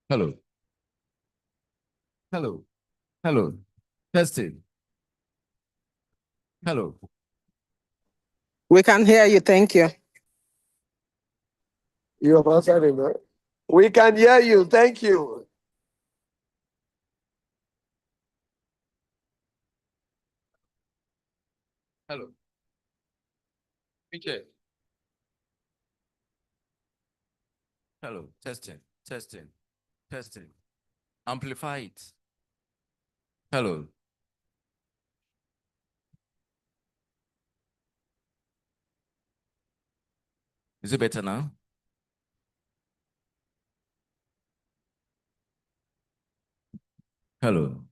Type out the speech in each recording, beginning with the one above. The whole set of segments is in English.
Hello. Hello. Hello. Testing. Hello. We can hear you. Thank you. You have answered him, right? We can hear you. Thank you. Hello. Okay. Hello. Testing. Testing. Testing. Amplify it. Hello. Is it better now? Hello.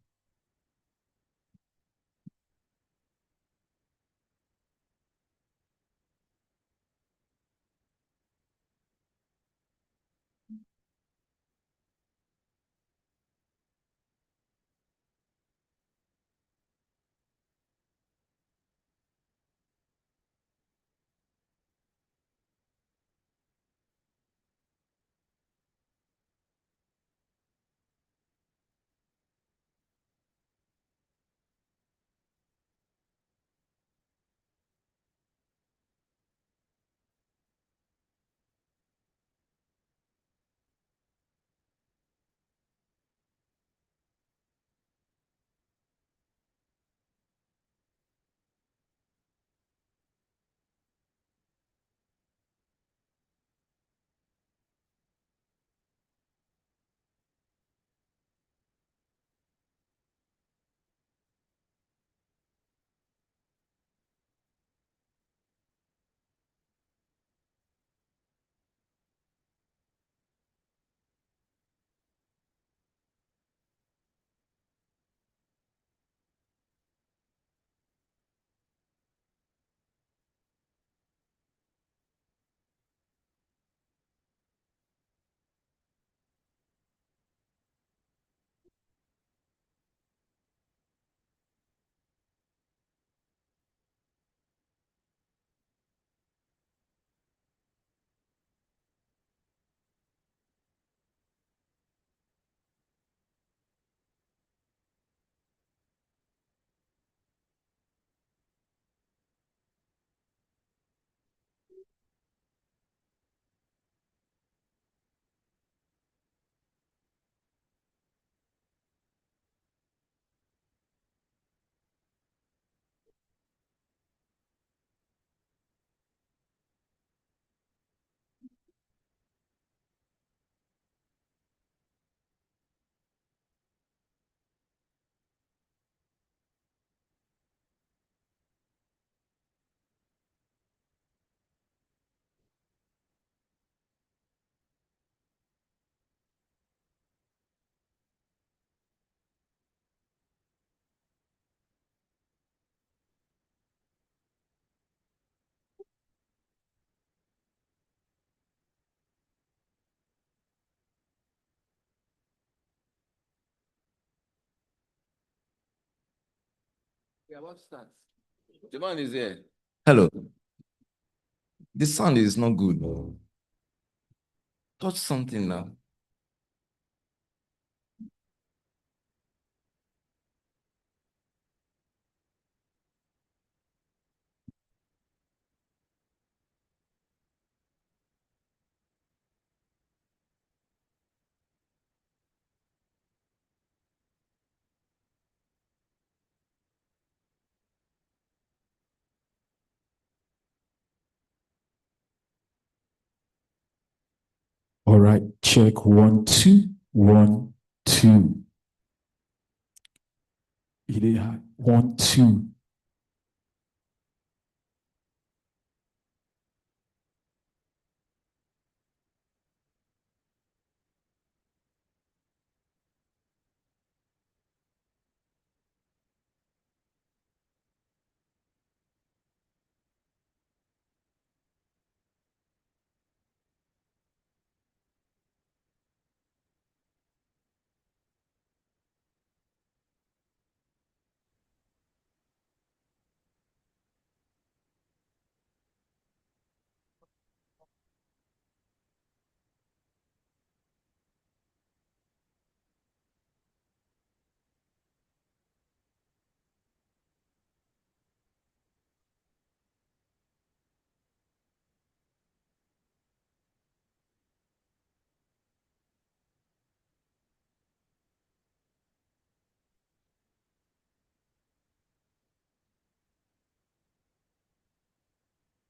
Yeah, what's that? The man is here. Hello. The sound is not good. Touch something now. All right, check 1, 2, 1, 2. 1, 2.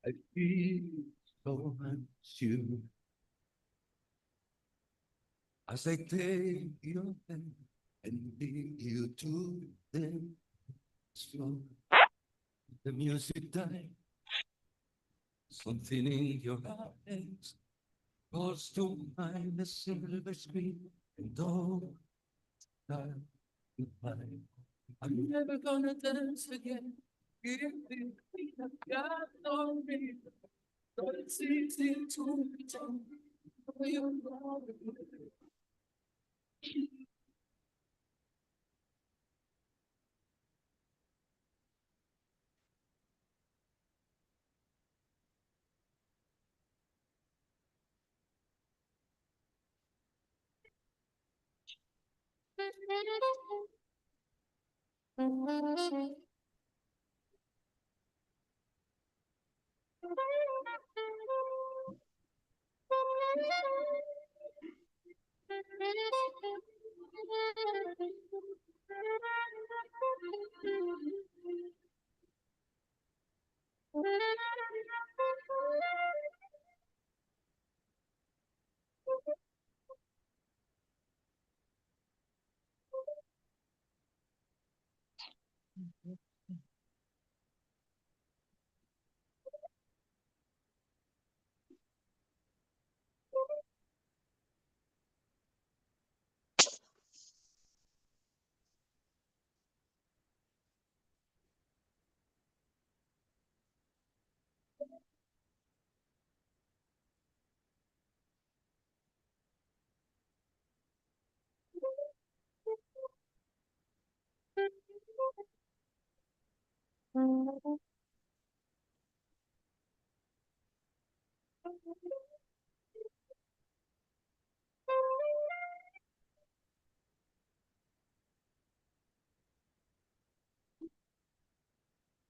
I feel so much you as I take your hand and lead you to the floor. The music died, something in your eyes calls to mind the silver screen and all time goodbye. I'm never gonna dance again. Give me I've got no reason. But it's easy to pretend you love me.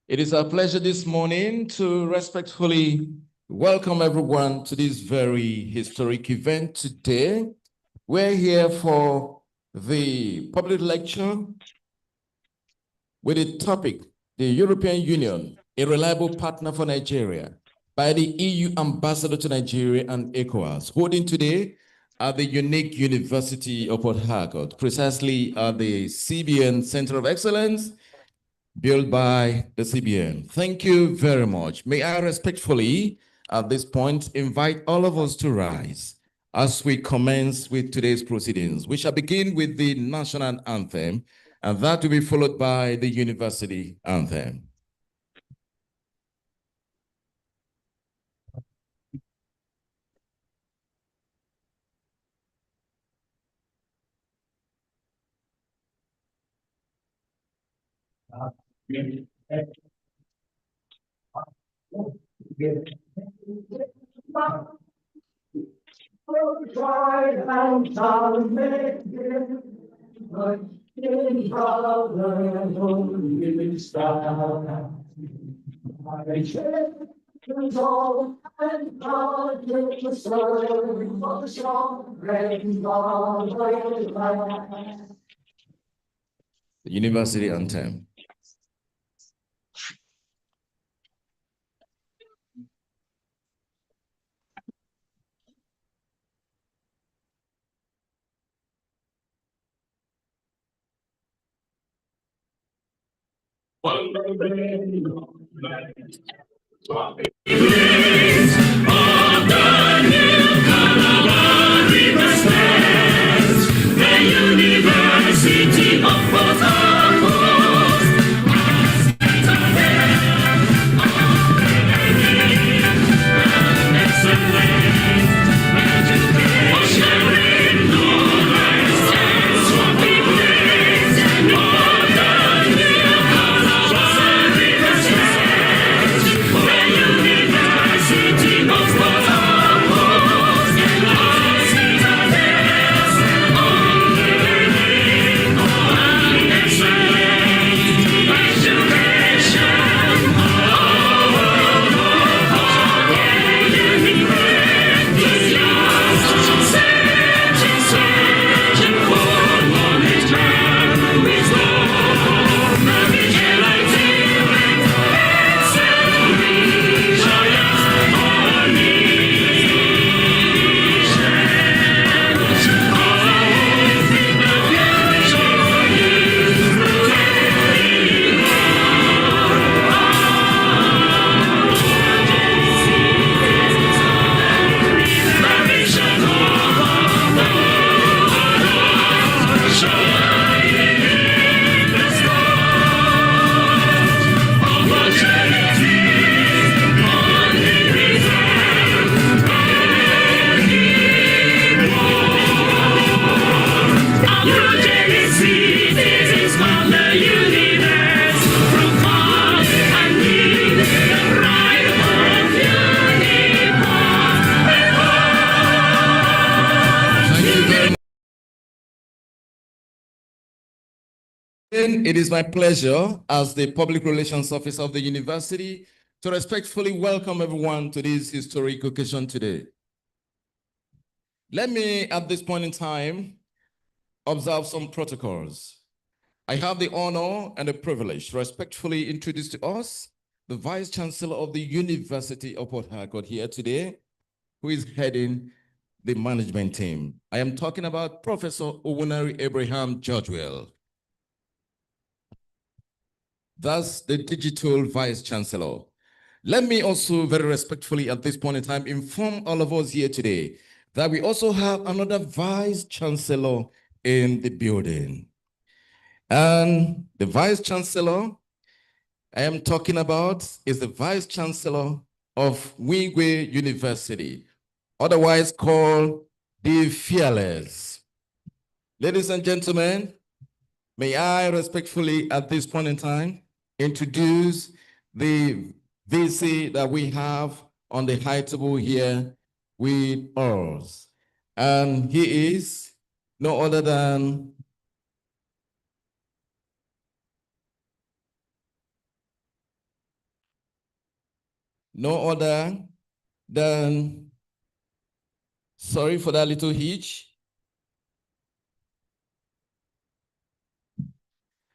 It is our pleasure this morning to respectfully welcome everyone to this very historic event today. We're here for the public lecture with the topic, the European Union, a reliable partner for Nigeria, by the EU Ambassador to Nigeria and ECOWAS, holding today at the unique University of Port Harcourt, precisely at the CBN Center of Excellence, built by the CBN. Thank you very much. May I respectfully, at this point, invite all of us to rise as we commence with today's proceedings. We shall begin with the national anthem, and that will be followed by the university anthem. The university anthem. It is my pleasure as the Public Relations Officer of the University to respectfully welcome everyone to this historic occasion today. Let me, at this point in time, observe some protocols. I have the honor and the privilege to respectfully introduce to us the Vice Chancellor of the University of Port Harcourt here today, who is heading the management team. I am talking about Professor Owunari Abraham Georgewell. That's the digital Vice Chancellor. Let me also very respectfully at this point in time inform all of us here today that we also have another Vice Chancellor in the building. And the Vice Chancellor I am talking about is the Vice Chancellor of Wingwe University, otherwise called the Fearless. Ladies and gentlemen, may I respectfully at this point in time introduce the VC that we have on the high table here with us. And he is no other than sorry for that little hitch.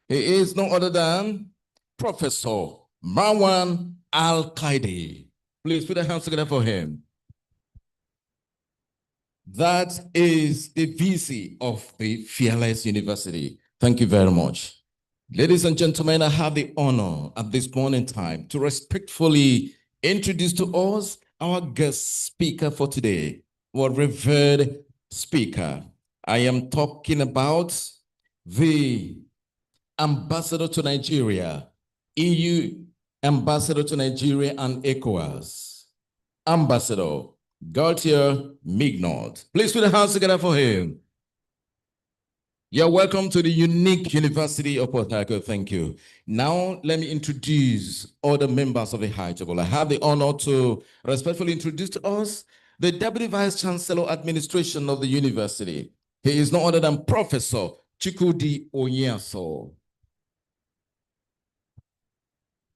He is no other than Professor Marwan Al-Qaidi. Please put your hands together for him. That is the VC of the Fearless University. Thank you very much. Ladies and gentlemen, I have the honor at this point in time to respectfully introduce to us our guest speaker for today, our revered speaker. I am talking about the Ambassador to Nigeria, EU Ambassador to Nigeria and ECOWAS, Ambassador GAUTIER MIGNOT. Please put your hands together for him. You're welcome to the unique University of Port Harcourt. Thank you. Now, let me introduce other members of the high table. I have the honor to respectfully introduce to us the Deputy Vice Chancellor Administration of the University. He is no other than Professor Chikudi Onyaso.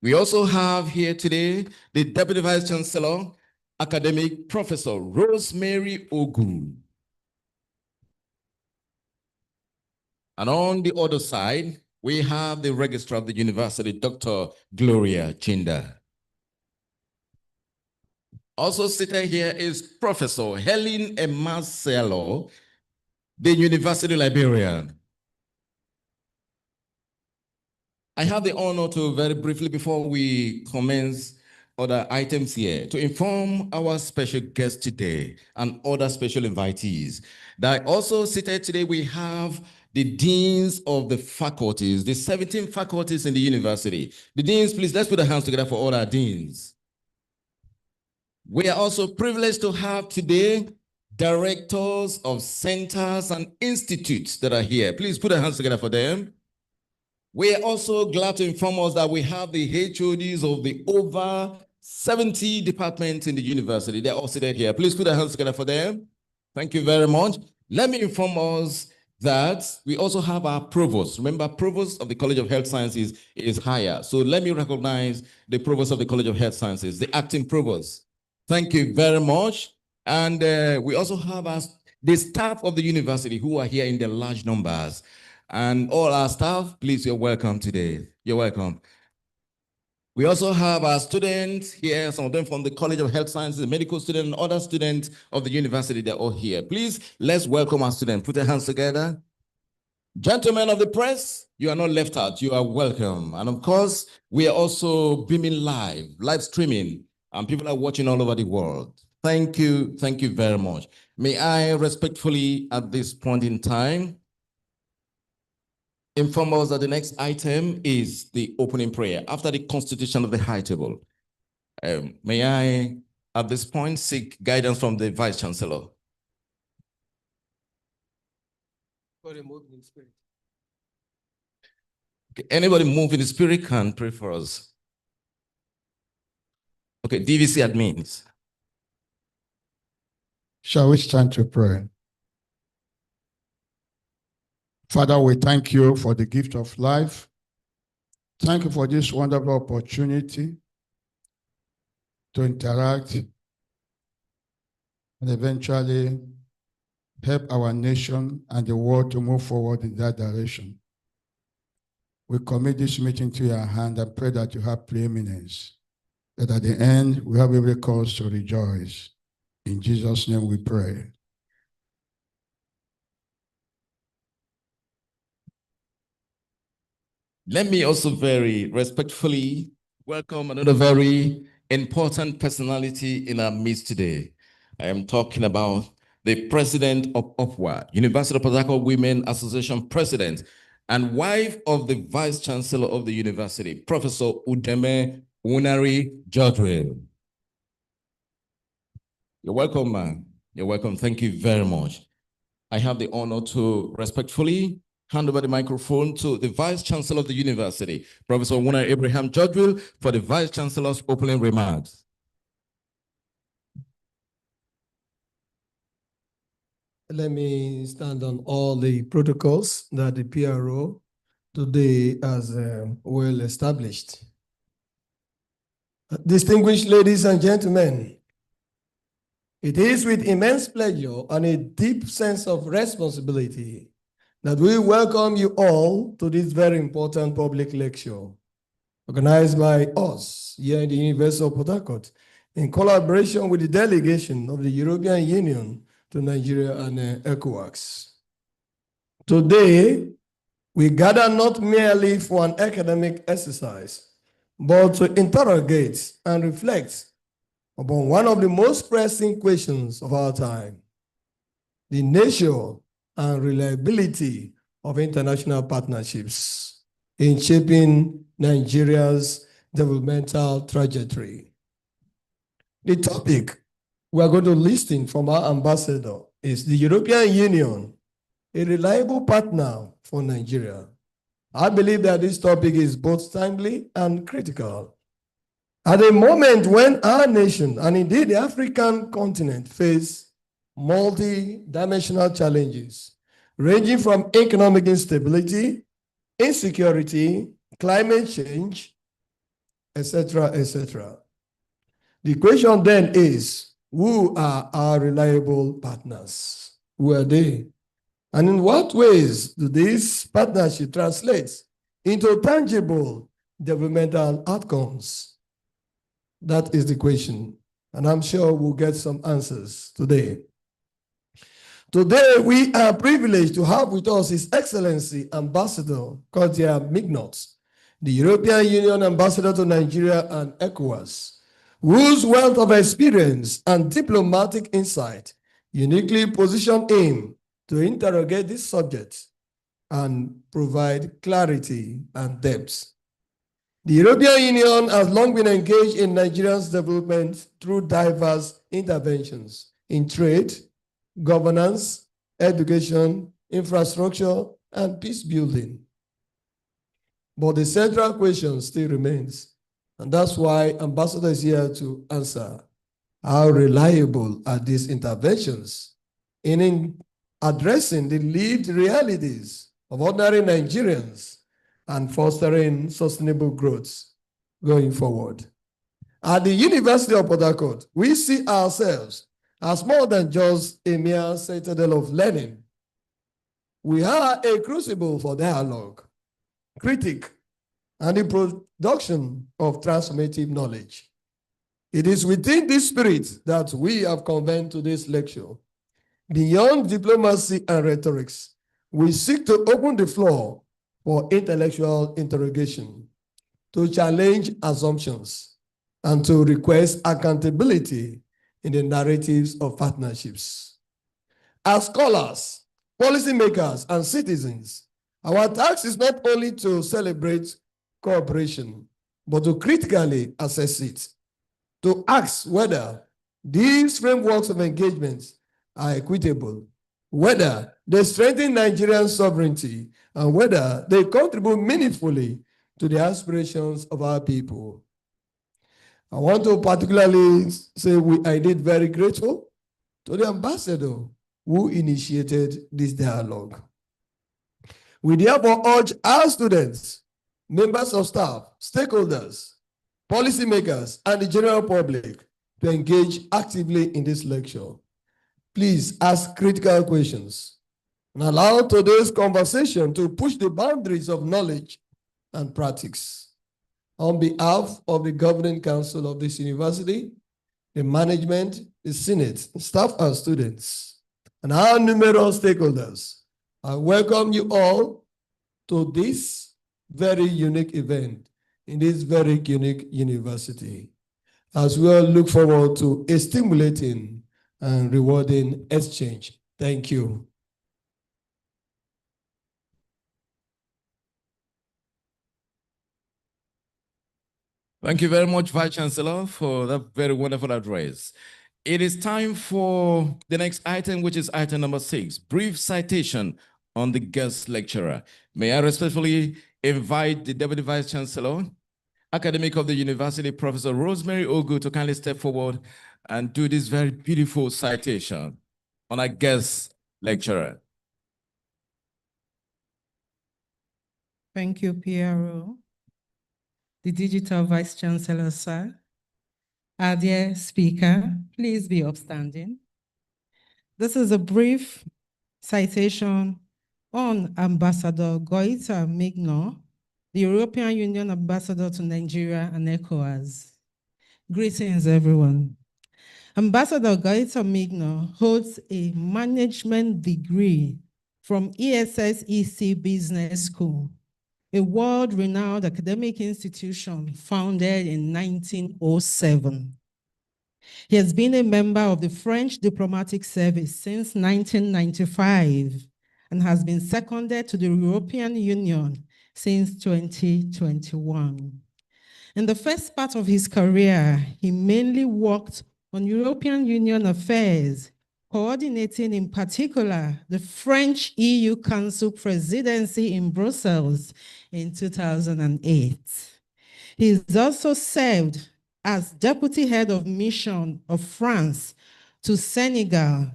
We also have here today the Deputy Vice Chancellor, Academic Professor Rosemary Ogu. And on the other side, we have the Registrar of the University, Dr. Gloria Chinda. Also seated here is Professor Helen Emarcelo, the University Librarian. I have the honor to very briefly, before we commence other items here, to inform our special guest today and other special invitees that also seated today we have the deans of the faculties, the 17 faculties in the university. The deans, please, let's put our hands together for all our deans. We are also privileged to have today directors of centers and institutes that are here. Please put our hands together for them. We are also glad to inform us that we have the HODs of the over 70 departments in the university. They're all seated here. Please put our hands together for them. Thank you very much. Let me inform us that we also have our provost. Remember, provost of the College of Health Sciences is higher. So let me recognize the provost of the College of Health Sciences, the acting provost. Thank you very much. And we also have the staff of the university who are here in the large numbers. And all our staff, please, you're welcome today. You're welcome. We also have our students here, some of them from the College of Health Sciences, the medical students, and other students of the university. They're all here. Please, let's welcome our students. Put your hands together. Gentlemen of the press, you are not left out. You are welcome. And of course, we are also beaming live streaming, and people are watching all over the world. Thank you. Thank you very much. May I respectfully, at this point in time, inform us that the next item is the opening prayer after the constitution of the high table. May I, at this point, seek guidance from the Vice Chancellor? Okay, anybody move in the spirit can pray for us. Okay, DVC admins. Shall we stand to pray? Father, we thank you for the gift of life. Thank you for this wonderful opportunity to interact and eventually help our nation and the world to move forward in that direction. We commit this meeting to your hand and pray that you have preeminence, that at the end we have every cause to rejoice. In Jesus' name we pray. Let me also very respectfully welcome another very important personality in our midst today. I am talking about the president of UPWA, University of Port Harcourt Women Association president, and wife of the vice chancellor of the university, Professor Udeme Unari Jodwell. You're welcome, man. You're welcome. Thank you very much. I have the honor to respectfully hand over the microphone to the Vice Chancellor of the University, Professor Unari Abraham Jodwell, for the Vice Chancellor's opening remarks. Let me stand on all the protocols that the PRO today has well established. Distinguished ladies and gentlemen, it is with immense pleasure and a deep sense of responsibility that we welcome you all to this very important public lecture organized by us here in the University of Port Harcourt in collaboration with the delegation of the European Union to Nigeria and ECOWAS. Today, we gather not merely for an academic exercise, but to interrogate and reflect upon one of the most pressing questions of our time: the nature and reliability of international partnerships in shaping Nigeria's developmental trajectory. The topic we are going to listen from our ambassador is the European Union, a reliable partner for Nigeria. I believe that this topic is both timely and critical. At a moment when our nation, and indeed the African continent, face multi-dimensional challenges, ranging from economic instability, insecurity, climate change, etc., etc. The question then is, who are our reliable partners? Who are they? And in what ways do these partnerships translate into tangible developmental outcomes? That is the question, and I'm sure we'll get some answers today. Today, we are privileged to have with us His Excellency Ambassador GAUTIER MIGNOT, the European Union Ambassador to Nigeria and ECOWAS, whose wealth of experience and diplomatic insight uniquely position him to interrogate this subject and provide clarity and depth. The European Union has long been engaged in Nigeria's development through diverse interventions in trade, governance, education, infrastructure, and peace building. But the central question still remains, and that's why Ambassador is here to answer: how reliable are these interventions in addressing the lived realities of ordinary Nigerians and fostering sustainable growth going forward? At the University of Port Harcourt, we see ourselves as more than just a mere citadel of learning. We are a crucible for dialogue, critique, and the production of transformative knowledge. It is within this spirit that we have convened today's lecture. Beyond diplomacy and rhetorics, we seek to open the floor for intellectual interrogation, to challenge assumptions, and to request accountability in the narratives of partnerships. As scholars, policymakers, and citizens, our task is not only to celebrate cooperation, but to critically assess it, to ask whether these frameworks of engagement are equitable, whether they strengthen Nigerian sovereignty, and whether they contribute meaningfully to the aspirations of our people. I want to particularly say we are indeed very grateful to the ambassador who initiated this dialogue. We therefore urge our students, members of staff, stakeholders, policymakers, and the general public to engage actively in this lecture. Please ask critical questions and allow today's conversation to push the boundaries of knowledge and practice. On behalf of the Governing Council of this university, the management, the Senate, staff and students, and our numerous stakeholders, I welcome you all to this very unique event in this very unique university, as we all look forward to a stimulating and rewarding exchange. Thank you. Thank you very much, Vice Chancellor, for that very wonderful address. It is time for the next item, which is item number 6, brief citation on the guest lecturer. May I respectfully invite the Deputy Vice Chancellor, Academic of the University, Professor Rosemary Ogu, to kindly step forward and do this very beautiful citation on our guest lecturer. Thank you, PRO. The Digital Vice Chancellor, sir. Our dear speaker, please be upstanding. This is a brief citation on Ambassador GAUTIer MIGNOT, the European Union Ambassador to Nigeria and ECOWAS. Greetings, everyone. Ambassador GAUTIer MIGNOT holds a management degree from ESSEC Business School, a world-renowned academic institution founded in 1907. He has been a member of the French Diplomatic Service since 1995 and has been seconded to the European Union since 2021. In the first part of his career, he mainly worked on European Union affairs, coordinating in particular the French EU Council presidency in Brussels in 2008. He has also served as deputy head of mission of France to Senegal,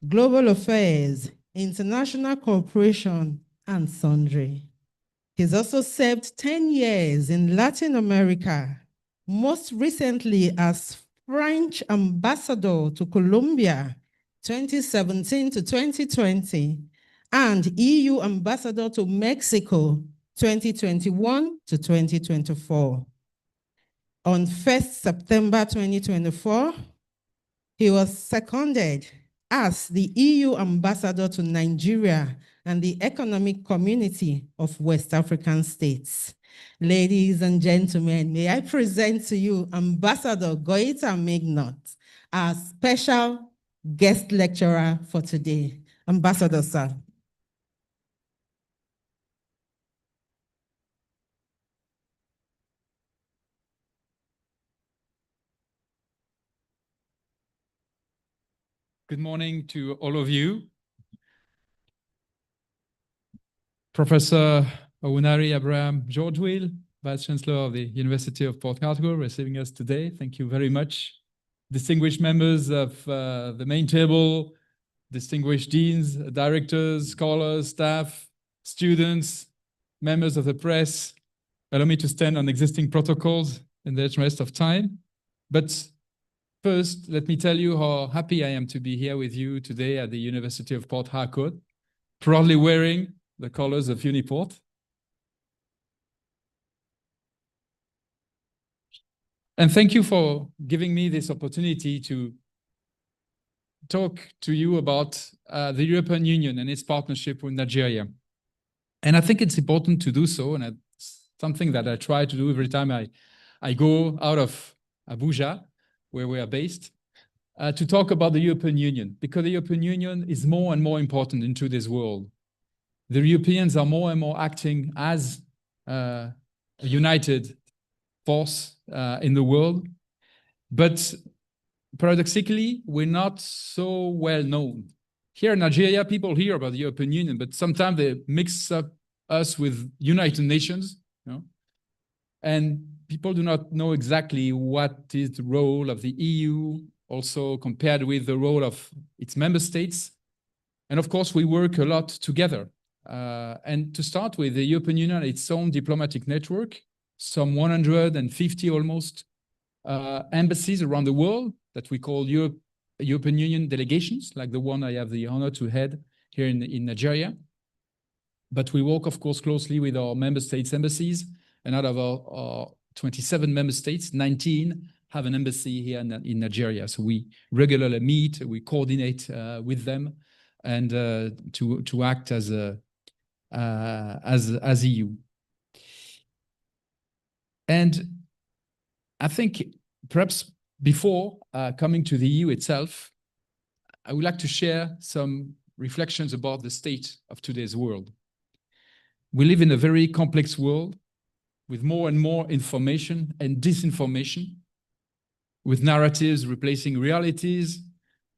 global affairs, international cooperation, and sundry. He's also served 10 years in Latin America, most recently as French ambassador to Colombia, 2017 to 2020, and EU ambassador to Mexico, 2021 to 2024. On 1st September 2024, he was seconded as the EU ambassador to Nigeria and the Economic Community of West African States. Ladies and gentlemen, may I present to you Ambassador GAUTIer MIGNOT, our special guest lecturer for today. Ambassador, sir. Good morning to all of you. Professor Owunari Abraham George-Will, Vice Chancellor of the University of Port Harcourt, receiving us today. Thank you very much. Distinguished members of the main table, distinguished deans, directors, scholars, staff, students, members of the press. Allow me to stand on existing protocols in the interest of time. But first, let me tell you how happy I am to be here with you today at the University of Port Harcourt, proudly wearing the colors of Uniport. And thank you for giving me this opportunity to talk to you about the European Union and its partnership with Nigeria. And I think it's important to do so, and it's something that I try to do every time I go out of Abuja, where we are based, to talk about the European Union, because the European Union is more and more important in today's world. The Europeans are more and more acting as a united force in the world, but paradoxically, we're not so well known. Here in Nigeria, people hear about the European Union, but sometimes they mix up us with United Nations, you know? And people do not know exactly what is the role of the EU, also compared with the role of its member states. And of course, we work a lot together And to start with, the European Union had its own diplomatic network, some 150 almost embassies around the world that we call European Union delegations, like the one I have the honor to head here in Nigeria. But we work, of course, closely with our member states' embassies. And out of our 27 member states, 19 have an embassy here in Nigeria. So we regularly meet, we coordinate with them, and to act as EU. And I think perhaps before coming to the EU itself, I would like to share some reflections about the state of today's world. We live in a very complex world with more and more information and disinformation, with narratives replacing realities,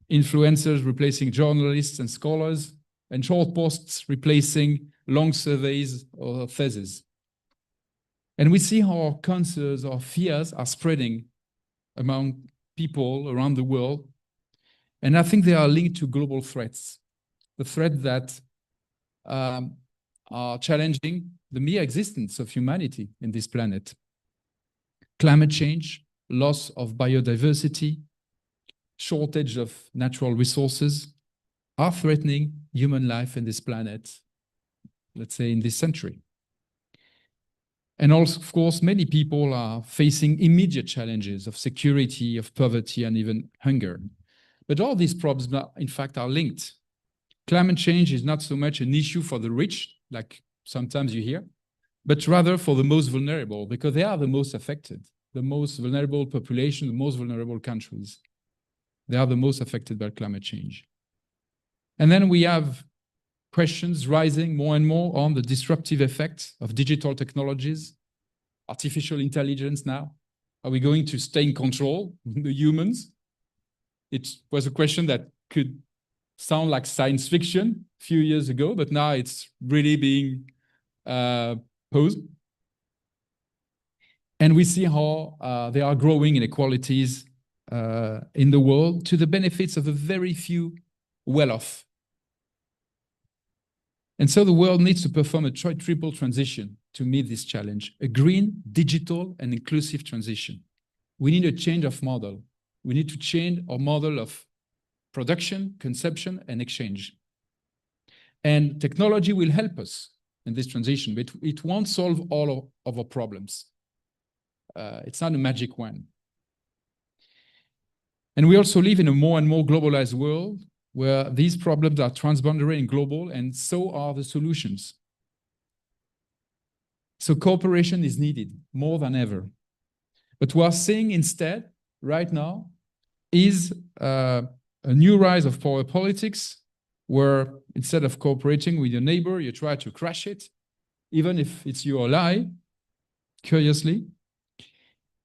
influencers replacing journalists and scholars, and short posts replacing long surveys or theses. And we see how our concerns or fears are spreading among people around the world. And I think they are linked to global threats, the threat that are challenging the mere existence of humanity in this planet. Climate change, loss of biodiversity, shortage of natural resources are threatening human life in this planet, let's say in this century. And also, of course, many people are facing immediate challenges of security, of poverty, and even hunger. But all these problems, in fact, are linked. Climate change is not so much an issue for the rich, like sometimes you hear, but rather for the most vulnerable, because they are the most affected, the most vulnerable population, the most vulnerable countries. They are the most affected by climate change. And then we have questions rising more and more on the disruptive effects of digital technologies, artificial intelligence now. Are we going to stay in control, the humans? It was a question that could sound like science fiction a few years ago, but now it's really being posed. And we see how there are growing inequalities in the world to the benefits of a very few well-off. And so the world needs to perform a triple transition to meet this challenge: a green, digital, and inclusive transition. We need a change of model. We need to change our model of production, consumption, and exchange. And technology will help us in this transition, but it won't solve all of our problems. It's not a magic wand. And we also live in a more and more globalized world where these problems are transboundary and global, and so are the solutions. So cooperation is needed more than ever. But what we are seeing instead, right now, is a new rise of power politics, where instead of cooperating with your neighbor, you try to crush it, even if it's your ally, curiously.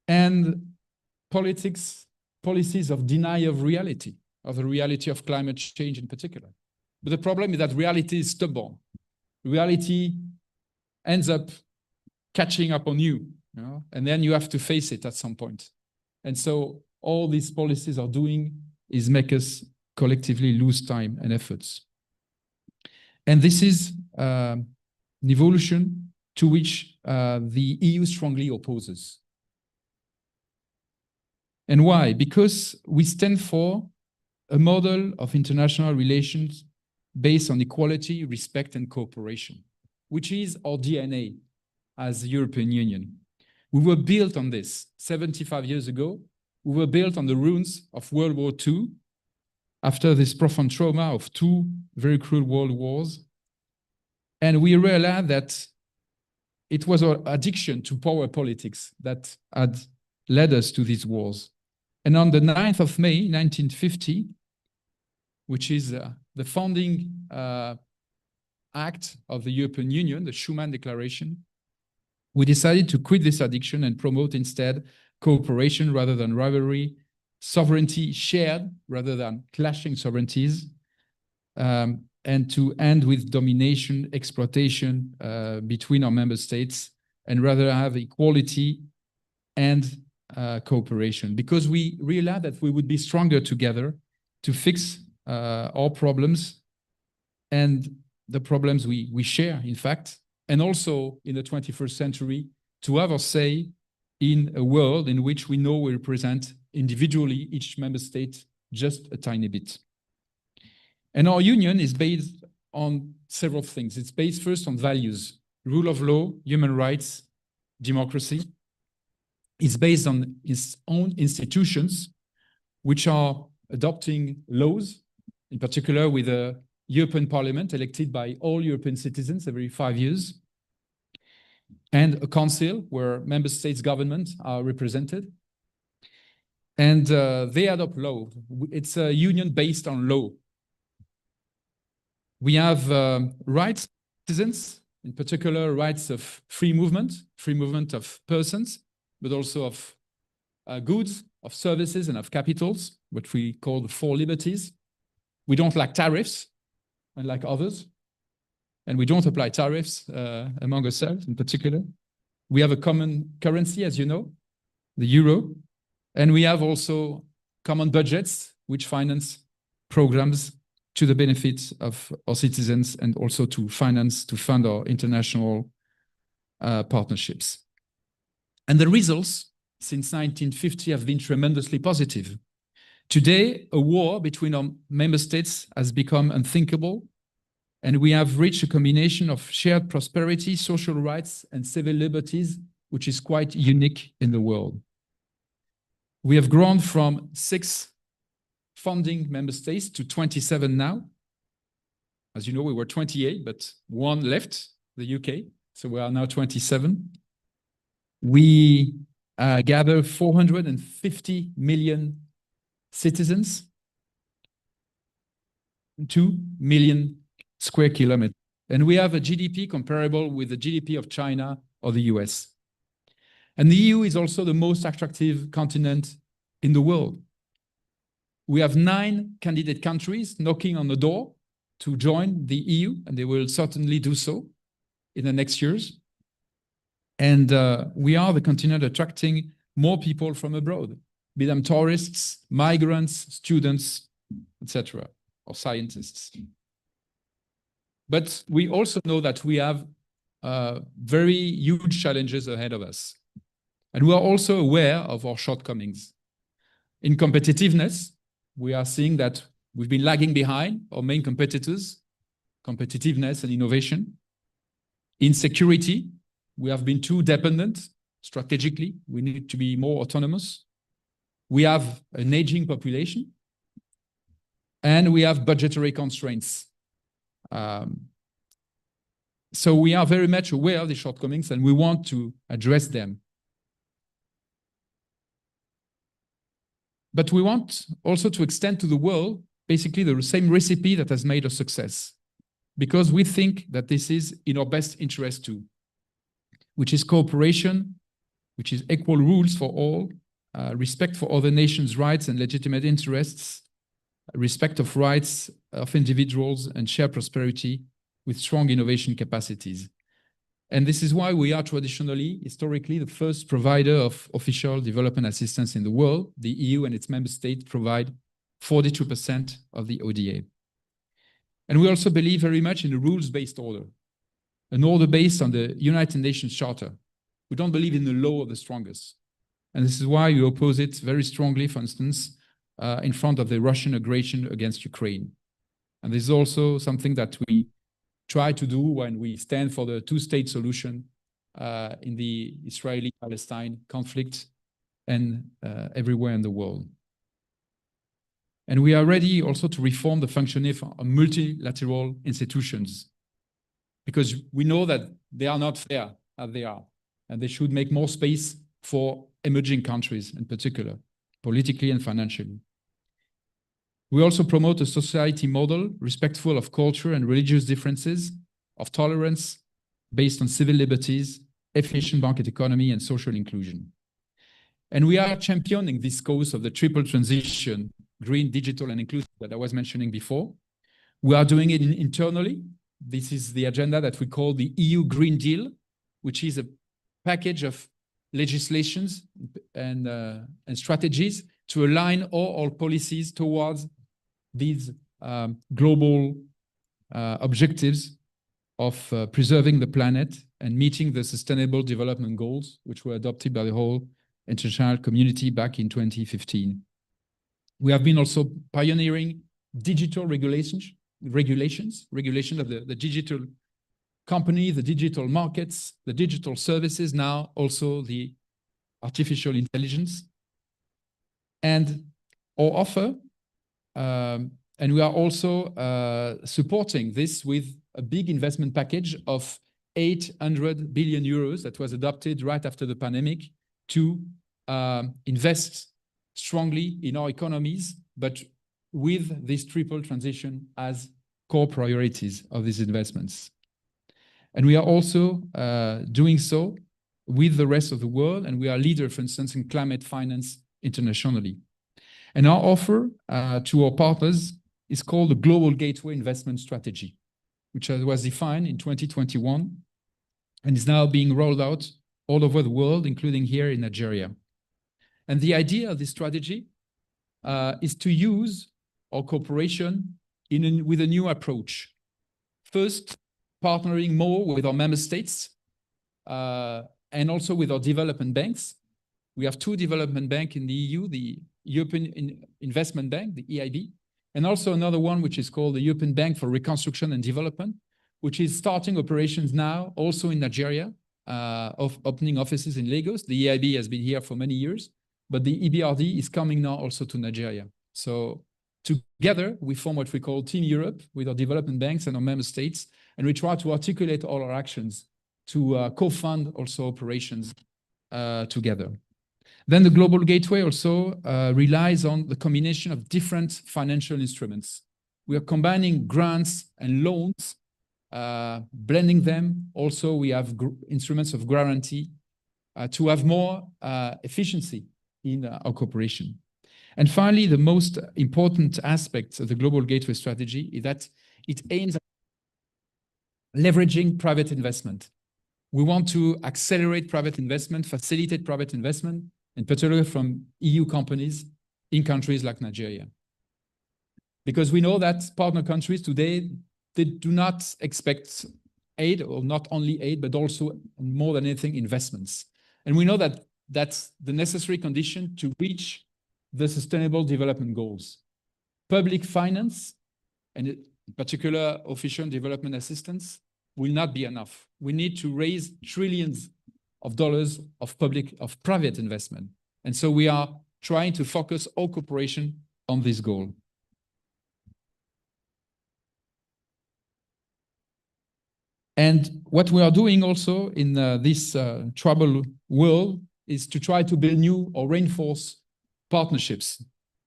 And policies of denial of reality, of the reality of climate change in particular. But the problem is that reality is stubborn. Reality ends up catching up on you, know? And then you have to face it at some point. And so all these policies are doing is make us collectively lose time and efforts. And this is an evolution to which the EU strongly opposes. And why? Because we stand for a model of international relations based on equality, respect, and cooperation, which is our DNA as the European Union. We were built on this 75 years ago. We were built on the ruins of World War II, after this profound trauma of two very cruel world wars. And we realized that it was our addiction to power politics that had led us to these wars. And on the 9th of May, 1950, which is the founding act of the European Union, the Schuman Declaration, we decided to quit this addiction and promote instead cooperation rather than rivalry, sovereignty shared rather than clashing sovereignties, and to end with domination, exploitation between our member states, and rather have equality and cooperation, because we realized that we would be stronger together to fix our problems and the problems we share, in fact, and also in the 21st century to have a say in a world in which we know we represent individually each member state just a tiny bit. And our union is based on several things. It's based first on values, rule of law, human rights, democracy. It's based on its own institutions, which are adopting laws, in particular with a European Parliament elected by all European citizens every 5 years, and a council where member states' governments are represented. And they adopt law. It's a union based on law. We have rights, citizens, in particular rights of free movement of persons, but also of goods, of services, and of capitals, what we call the 4 liberties. We don't like tariffs, unlike others, and we don't apply tariffs among ourselves in particular. We have a common currency, as you know, the euro, and we have also common budgets which finance programs to the benefit of our citizens and also to fund our international partnerships. And the results since 1950 have been tremendously positive. Today, a war between our member states has become unthinkable, and we have reached a combination of shared prosperity, social rights, and civil liberties, which is quite unique in the world. We have grown from 6 founding member states to 27 now. As you know, we were 28, but 1 left, the UK, so we are now 27. We gather 450 million citizens, 2 million square kilometers, and we have a GDP comparable with the GDP of China or the US. And the EU is also the most attractive continent in the world. We have 9 candidate countries knocking on the door to join the EU, and they will certainly do so in the next years. And we are the continent attracting more people from abroad, be them tourists, migrants, students, etc., or scientists. But we also know that we have very huge challenges ahead of us. And we are also aware of our shortcomings. In competitiveness, we are seeing that we've been lagging behind our main competitors, competitiveness and innovation. In security, we have been too dependent strategically. We need to be more autonomous. We have an aging population, and we have budgetary constraints. So we are very much aware of the shortcomings, and we want to address them. But we want also to extend to the world basically the same recipe that has made us success, because we think that this is in our best interest too, which is cooperation, which is equal rules for all, respect for other nations' rights and legitimate interests, respect of rights of individuals, and shared prosperity with strong innovation capacities. And this is why we are traditionally, historically, the first provider of official development assistance in the world. The EU and its member states provide 42% of the ODA. And we also believe very much in a rules-based order, an order based on the United Nations Charter. We don't believe in the law of the strongest. And this is why we oppose it very strongly, for instance, in front of the Russian aggression against Ukraine. And this is also something that we try to do when we stand for the 2-state solution in the Israeli-Palestine conflict and everywhere in the world. And we are ready also to reform the functioning of multilateral institutions, because we know that they are not fair as they are, and they should make more space for emerging countries in particular, politically and financially. We also promote a society model respectful of culture and religious differences, of tolerance, based on civil liberties, efficient market economy, and social inclusion. And we are championing this cause of the triple transition, green, digital, and inclusive, that I was mentioning before. We are doing it internally. This is the agenda that we call the EU Green Deal, which is a package of legislations and strategies to align all policies towards these global objectives of preserving the planet and meeting the Sustainable Development Goals, which were adopted by the whole international community back in 2015. We have been also pioneering digital regulations of the digital company, the digital markets, the digital services, now also the artificial intelligence. And our offer, and we are also supporting this with a big investment package of 800 billion euros that was adopted right after the pandemic to invest strongly in our economies, but with this triple transition as core priorities of these investments. And we are also doing so with the rest of the world, and we are leader, for instance, in climate finance internationally. And our offer to our partners is called the Global Gateway Investment Strategy, which was defined in 2021 and is now being rolled out all over the world, including here in Nigeria. And the idea of this strategy is to use our cooperation with a new approach. First, partnering more with our member states and also with our development banks. We have two development banks in the EU, the European Investment Bank, the EIB, and also another one which is called the European Bank for Reconstruction and Development, which is starting operations now also in Nigeria, of opening offices in Lagos. The EIB has been here for many years, but the EBRD is coming now also to Nigeria. So together, we form what we call Team Europe with our development banks and our member states, and we try to articulate all our actions to co-fund also operations together. Then the Global Gateway also relies on the combination of different financial instruments. We are combining grants and loans, blending them. Also, we have instruments of guarantee to have more efficiency in our cooperation. And finally, the most important aspect of the Global Gateway strategy is that it aims at leveraging private investment. We want to accelerate private investment, facilitate private investment, in particular from EU companies in countries like Nigeria. Because we know that partner countries today, they do not expect aid, or not only aid, but also more than anything, investments. And we know that that's the necessary condition to reach the Sustainable Development Goals. Public finance, and in particular official development assistance, will not be enough. We need to raise trillions of dollars of private investment. And so we are trying to focus all cooperation on this goal. And what we are doing also in this troubled world is to try to build new or reinforce partnerships,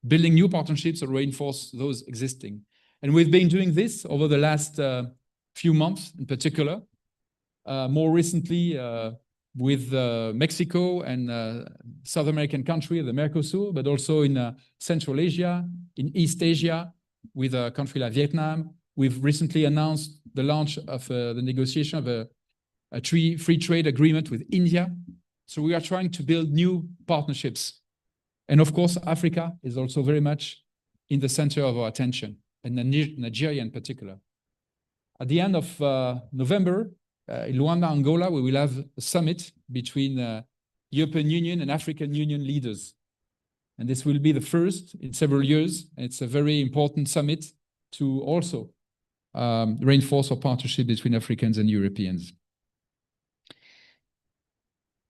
building new partnerships or reinforce those existing. And we've been doing this over the last few months in particular, more recently with Mexico and South American country, the Mercosur, but also in Central Asia, in East Asia, with a country like Vietnam. We've recently announced the launch of the negotiation of a free trade agreement with India. So we are trying to build new partnerships. And of course, Africa is also very much in the center of our attention, and Nigeria in particular. At the end of November, in Luanda, Angola, we will have a summit between European Union and African Union leaders. And this will be the first in several years. And it's a very important summit to also reinforce our partnership between Africans and Europeans.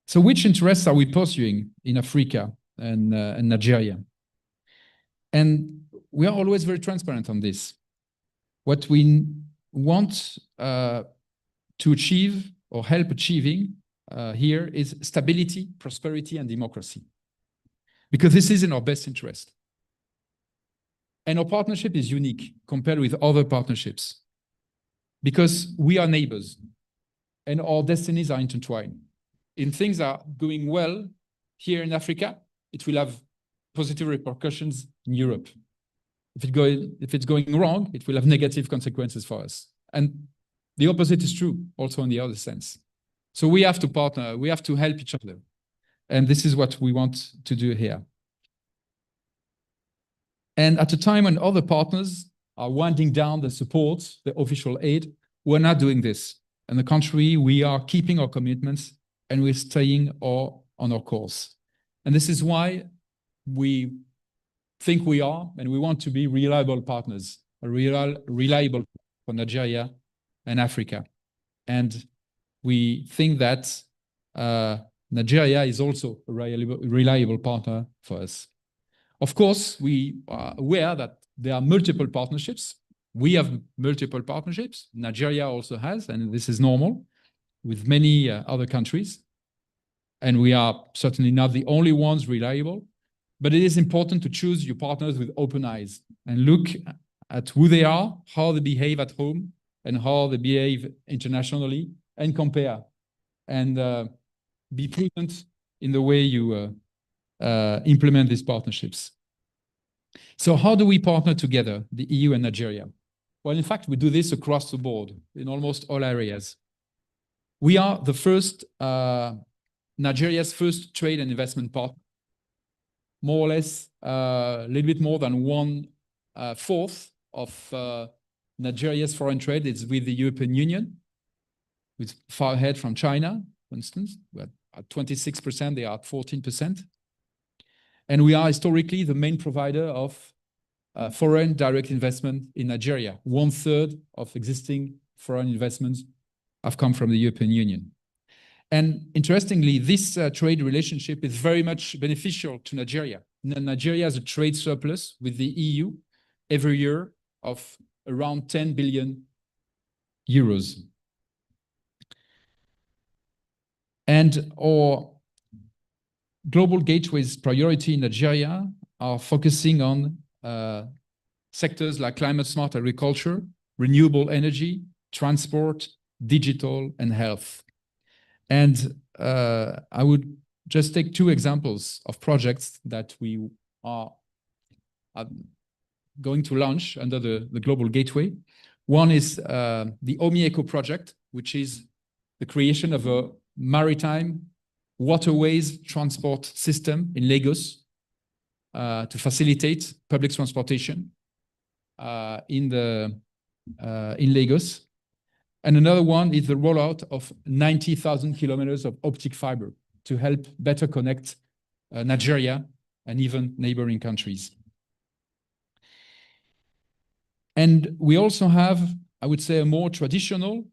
So which interests are we pursuing in Africa and Nigeria? And we are always very transparent on this. What we want to achieve or help achieving here is stability, prosperity, and democracy. Because this is in our best interest. And our partnership is unique compared with other partnerships because we are neighbors and our destinies are intertwined. If things are going well here in Africa, it will have positive repercussions in Europe. If it's going wrong, it will have negative consequences for us. And the opposite is true also in the other sense. So we have to partner, we have to help each other. And this is what we want to do here. And at a time when other partners are winding down the support, the official aid, we're not doing this. On the contrary, we are keeping our commitments and we're staying on our course. And this is why we think we are, and we want to be reliable partners, reliable for Nigeria and Africa. And we think that Nigeria is also a reliable partner for us. Of course, we are aware that there are multiple partnerships. We have multiple partnerships. Nigeria also has, and this is normal, with many other countries. And we are certainly not the only ones reliable. But it is important to choose your partners with open eyes and look at who they are, how they behave at home, and how they behave internationally, and compare. And be prudent in the way you implement these partnerships. So how do we partner together, the EU and Nigeria? Well, in fact, we do this across the board in almost all areas. We are the first, Nigeria's first trade and investment partner. More or less, a little bit more than 1/4 of Nigeria's foreign trade is with the European Union, with far ahead from China, for instance. We're at 26%, they are at 14%. And we are historically the main provider of foreign direct investment in Nigeria. 1/3 of existing foreign investments have come from the European Union. And interestingly, this trade relationship is very much beneficial to Nigeria. Nigeria has a trade surplus with the EU every year of around 10 billion euros. And our global gateways priority in Nigeria are focusing on sectors like climate smart agriculture, renewable energy, transport, digital, and health. And I would just take 2 examples of projects that we are going to launch under the Global Gateway. One is the Omi Eco project, which is the creation of a maritime waterways transport system in Lagos to facilitate public transportation in Lagos. And another one is the rollout of 90,000 kilometers of optic fiber to help better connect Nigeria and even neighboring countries. And we also have, I would say, a more traditional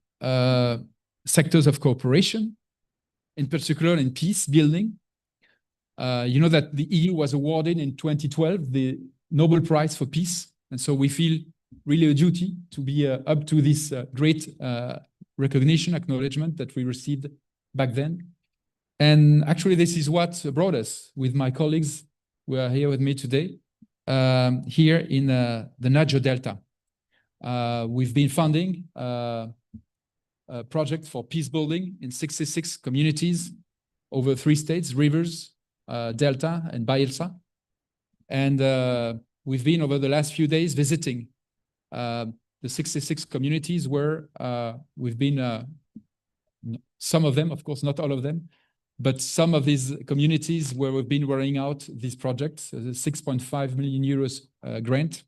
sectors of cooperation, in particular in peace building. You know that the EU was awarded in 2012 the Nobel Prize for Peace. And so we feel really a duty to be up to this great recognition, acknowledgement that we received back then. And actually, this is what brought us with my colleagues who are here with me today, here in the Niger Delta. We've been funding a project for peace building in 66 communities over 3 states, Rivers, Delta, and Bayelsa. And we've been over the last few days visiting the 66 communities where we've been, some of them, of course, not all of them, but some of these communities where we've been rolling out this project, the 6.5 million euros grant,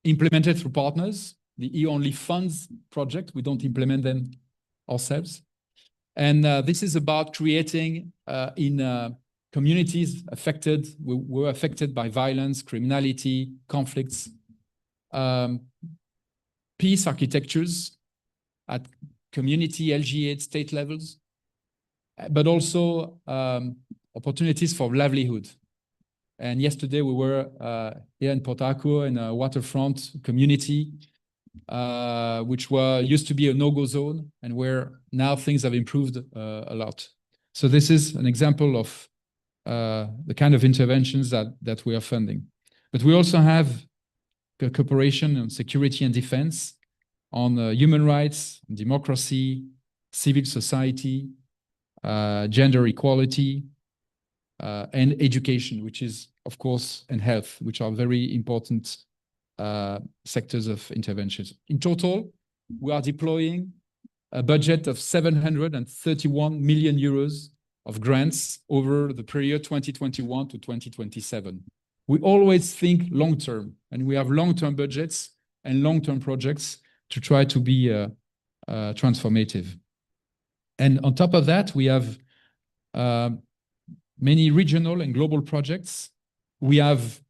implemented through partners. The EU only funds projects, we don't implement them ourselves. And this is about creating in communities were affected by violence, criminality, conflicts, peace architectures at community, LGA, state levels, but also opportunities for livelihood. And yesterday we were here in Port Harcourt in a waterfront community, which used to be a no-go zone, and where now things have improved a lot. So this is an example of the kind of interventions that we are funding. But we also have cooperation on security and defense, on human rights, democracy, civil society, gender equality, and education, which is, of course, and health, which are very important sectors of interventions. In total, we are deploying a budget of 731 million euros of grants over the period 2021 to 2027. We always think long-term, and we have long-term budgets and long-term projects to try to be transformative. And on top of that, we have many regional and global projects. We have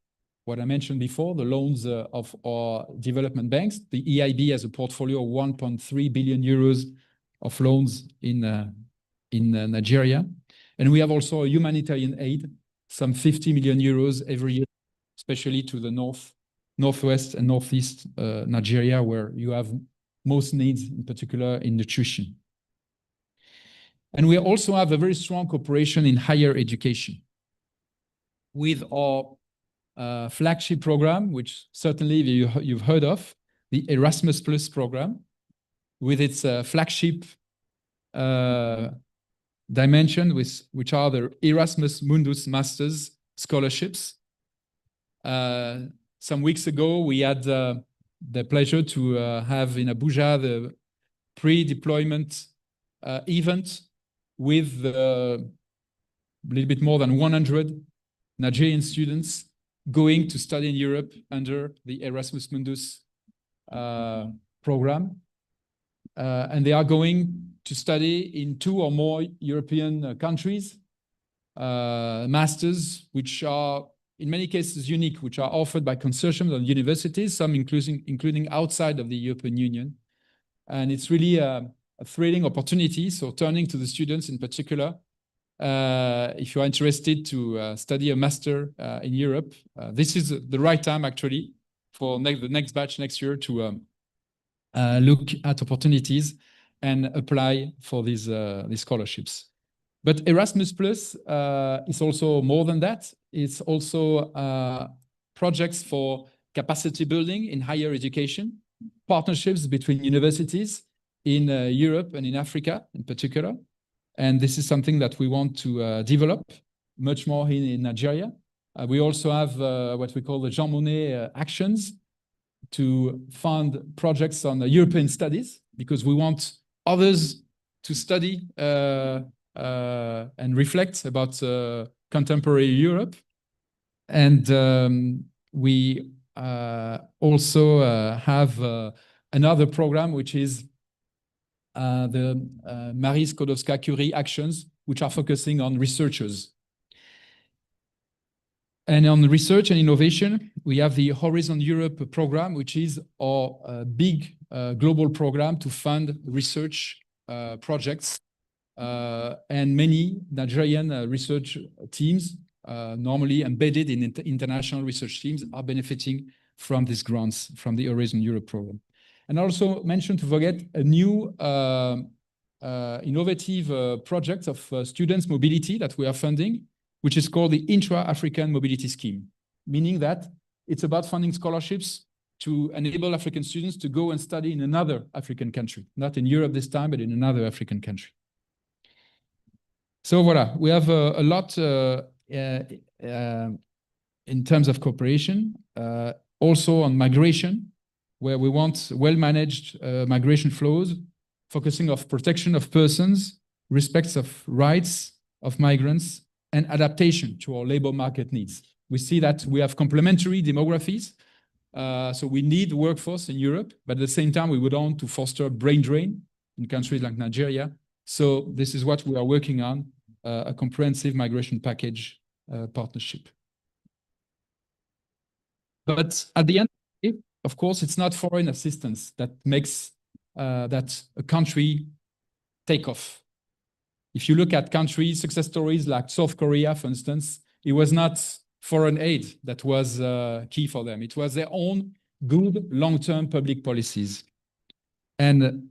what I mentioned before, the loans of our development banks. The EIB has a portfolio of 1.3 billion euros of loans in Nigeria. And we have also a humanitarian aid, some 50 million euros every year, especially to the northwest and northeast Nigeria, where you have most needs, in particular in nutrition. And we also have a very strong cooperation in higher education with our flagship program, which certainly you've heard of, the Erasmus Plus program, with its flagship dimension, which are the Erasmus Mundus Masters scholarships. Some weeks ago, we had the pleasure to have in Abuja the pre-deployment event with a little bit more than 100 Nigerian students going to study in Europe under the Erasmus Mundus program. And they are going to study in 2 or more European countries, masters, which are in many cases unique, which are offered by consortiums of universities, some including outside of the European Union. And it's really a thrilling opportunity. So turning to the students in particular, if you are interested to study a master in Europe, this is the right time actually for the next batch next year to look at opportunities and apply for these scholarships. But Erasmus Plus is also more than that. It's also projects for capacity building in higher education, partnerships between universities in Europe and in Africa in particular. And this is something that we want to develop much more in Nigeria. We also have what we call the Jean Monnet actions to fund projects on European studies, because we want others to study and reflect about contemporary Europe. And we also have another program, which is the Marie Skłodowska-Curie actions, which are focusing on researchers. And on research and innovation, we have the Horizon Europe program, which is our big global program to fund research projects. And many Nigerian research teams, normally embedded in international research teams, are benefiting from these grants from the Horizon Europe program. And also mention to forget a new innovative project of students' mobility that we are funding, which is called the Intra-African Mobility Scheme, meaning that it's about funding scholarships to enable African students to go and study in another African country, not in Europe this time, but in another African country. So voilà, we have a lot in terms of cooperation, also on migration, where we want well-managed migration flows, focusing on protection of persons, respect of rights of migrants, and adaptation to our labor market needs. We see that we have complementary demographies, so we need workforce in Europe, but at the same time, we would want to foster brain drain in countries like Nigeria. So this is what we are working on, a comprehensive migration package partnership. But at the end, of course, it's not foreign assistance that makes that a country take off. If you look at countries, success stories like South Korea, for instance, it was not foreign aid that was key for them. It was their own good long-term public policies. And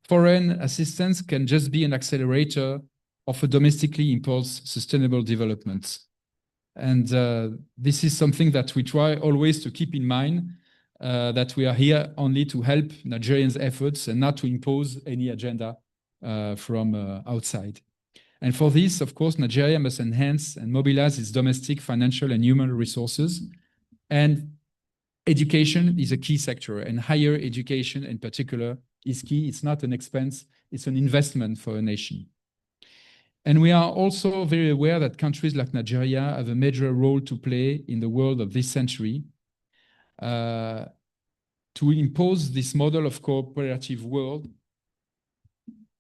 foreign assistance can just be an accelerator of a domestically imposed sustainable development. And this is something that we try always to keep in mind, that we are here only to help Nigerians' efforts and not to impose any agenda from outside. And for this, of course, Nigeria must enhance and mobilize its domestic financial and human resources. And education is a key sector, and higher education in particular is key. It's not an expense, it's an investment for a nation. And we are also very aware that countries like Nigeria have a major role to play in the world of this century. to impose this model of cooperative world,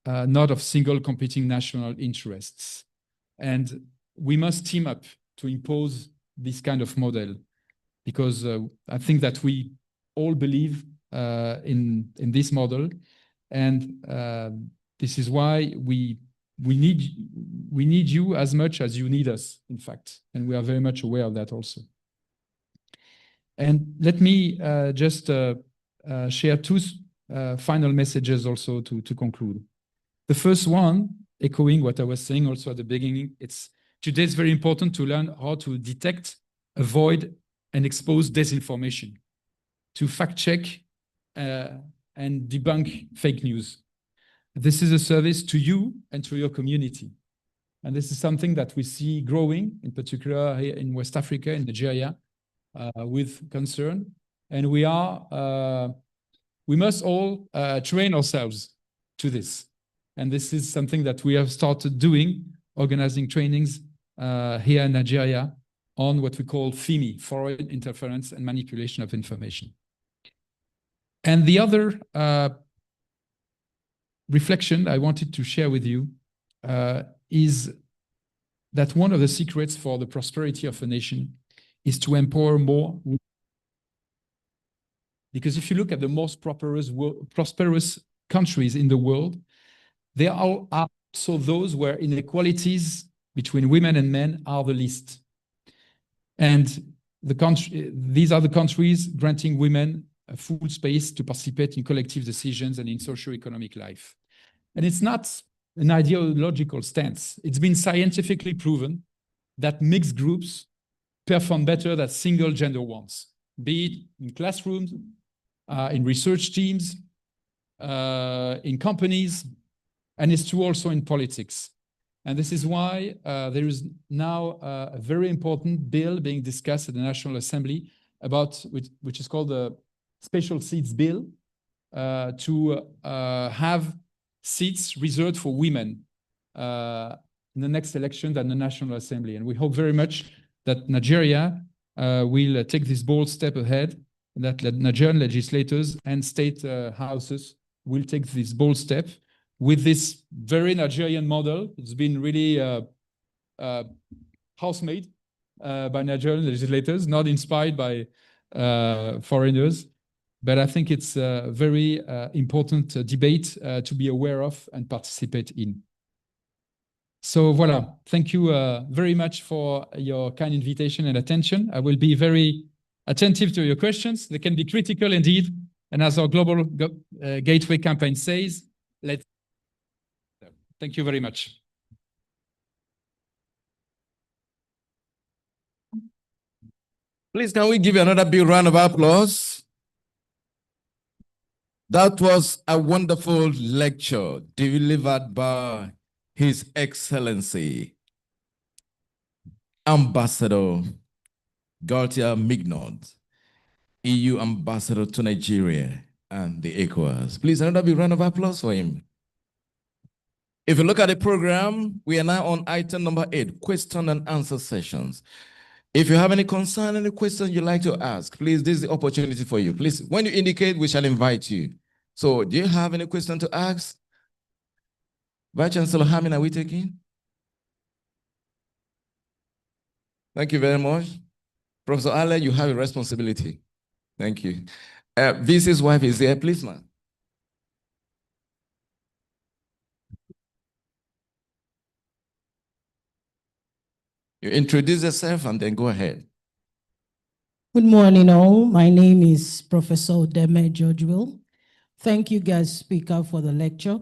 not of single competing national interests. And we must team up to impose this kind of model, because I think that we all believe in this model, and this is why we need you as much as you need us, in fact, and we are very much aware of that also. And let me just share two final messages also to conclude. The first one, echoing what I was saying also at the beginning, today it's very important to learn how to detect, avoid, and expose disinformation, to fact check and debunk fake news. This is a service to you and to your community. And this is something that we see growing, in particular here in West Africa, in Nigeria, with concern. And we must all train ourselves to this. And this is something that we have started doing, organizing trainings here in Nigeria on what we call FIMI, foreign interference and manipulation of information. And the other reflection I wanted to share with you is that one of the secrets for the prosperity of a nation is to empower more. Because if you look at the most prosperous countries in the world, they are also those where inequalities between women and men are the least. And these are the countries granting women a full space to participate in collective decisions and in socio-economic life. And it's not an ideological stance. It's been scientifically proven that mixed groups perform better than single gender ones, be it in classrooms, in research teams, in companies, and it's true also in politics. And this is why there is now a very important bill being discussed at the National Assembly which is called the Special Seats Bill, to have seats reserved for women in the next election at the National Assembly. And we hope very much that Nigeria will take this bold step ahead, and that Nigerian legislators and state houses will take this bold step with this very Nigerian model. It's been really house-made by Nigerian legislators, not inspired by foreigners. But I think it's a very important debate to be aware of and participate in. So voilà, thank you very much for your kind invitation and attention. I will be very attentive to your questions. They can be critical indeed. And as our Global Gateway campaign says, thank you very much. Please, can we give you another big round of applause? That was a wonderful lecture delivered by His Excellency, Ambassador GAUTIER MIGNOT, EU Ambassador to Nigeria and the ECOWAS. Please, another big round of applause for him. If you look at the program, we are now on item number 8, question and answer sessions. If you have any concern, any questions you'd like to ask, please, this is the opportunity for you. Please, when you indicate, we shall invite you. So, do you have any question to ask? Vice Chancellor Hamin, are we taking? Thank you very much. Professor Ale, you have a responsibility. Thank you. VC's wife is here, please, ma'am. You introduce yourself and then go ahead. Good morning, all. My name is Professor Odeme Georgeville. Thank you, guest speaker, for the lecture.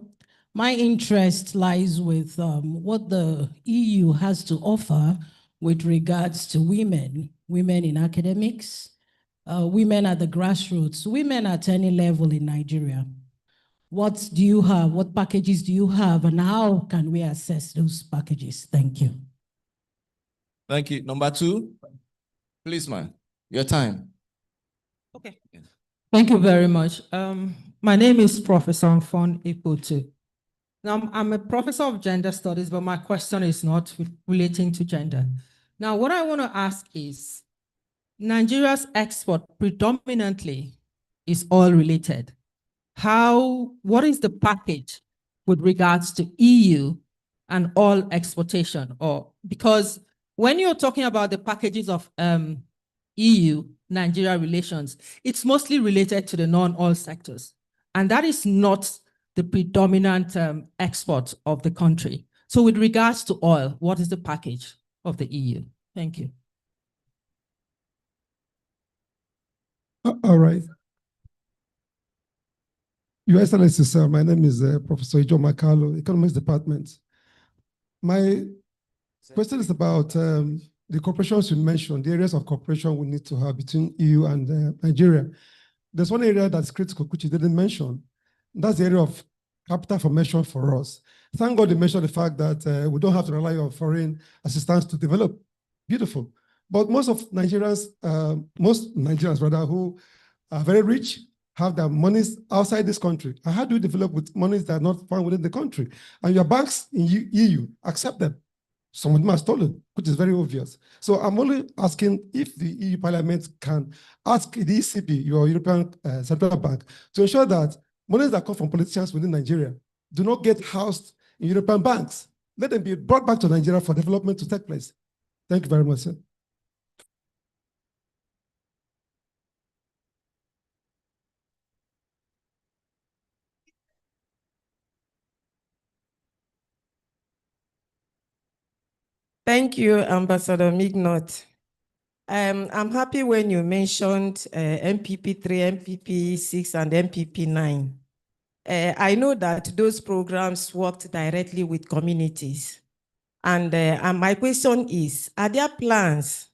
My interest lies with what the EU has to offer with regards to women in academics, women at the grassroots, women at any level in Nigeria. What do you have? What packages do you have? And how can we assess those packages? Thank you. Thank you. Number 2, please, ma'am, your time. Okay. Thank you very much. My name is Professor Mfon Iputu. Now, I'm a professor of gender studies, but my question is not relating to gender. Now, what I want to ask is, Nigeria's export predominantly is oil related. What is the package with regards to EU and oil exportation? Or because when you're talking about the packages of EU-Nigeria relations, it's mostly related to the non-oil sectors. And that is not the predominant export of the country. So with regards to oil, what is the package of the EU? Thank you. All right. Your Excellency, sir, my name is Professor Ijo Makalo, Economics Department. My question is about the corporations you mentioned, the areas of cooperation we need to have between EU and Nigeria. There's one area that's critical, which you didn't mention. That's the area of capital formation for us. Thank God you mentioned the fact that we don't have to rely on foreign assistance to develop. Beautiful. But most Nigerians rather, who are very rich, have their monies outside this country. And how do you develop with monies that are not found within the country? And your banks in EU accept them. Some of them are stolen, which is very obvious. So I'm only asking if the EU Parliament can ask the ECB, your European Central Bank, to ensure that monies that come from politicians within Nigeria do not get housed in European banks. Let them be brought back to Nigeria for development to take place. Thank you very much, sir. Thank you, Ambassador MIGNOT. I'm happy when you mentioned MPP3, MPP6, and MPP9. I know that those programs worked directly with communities. And my question is, are there plans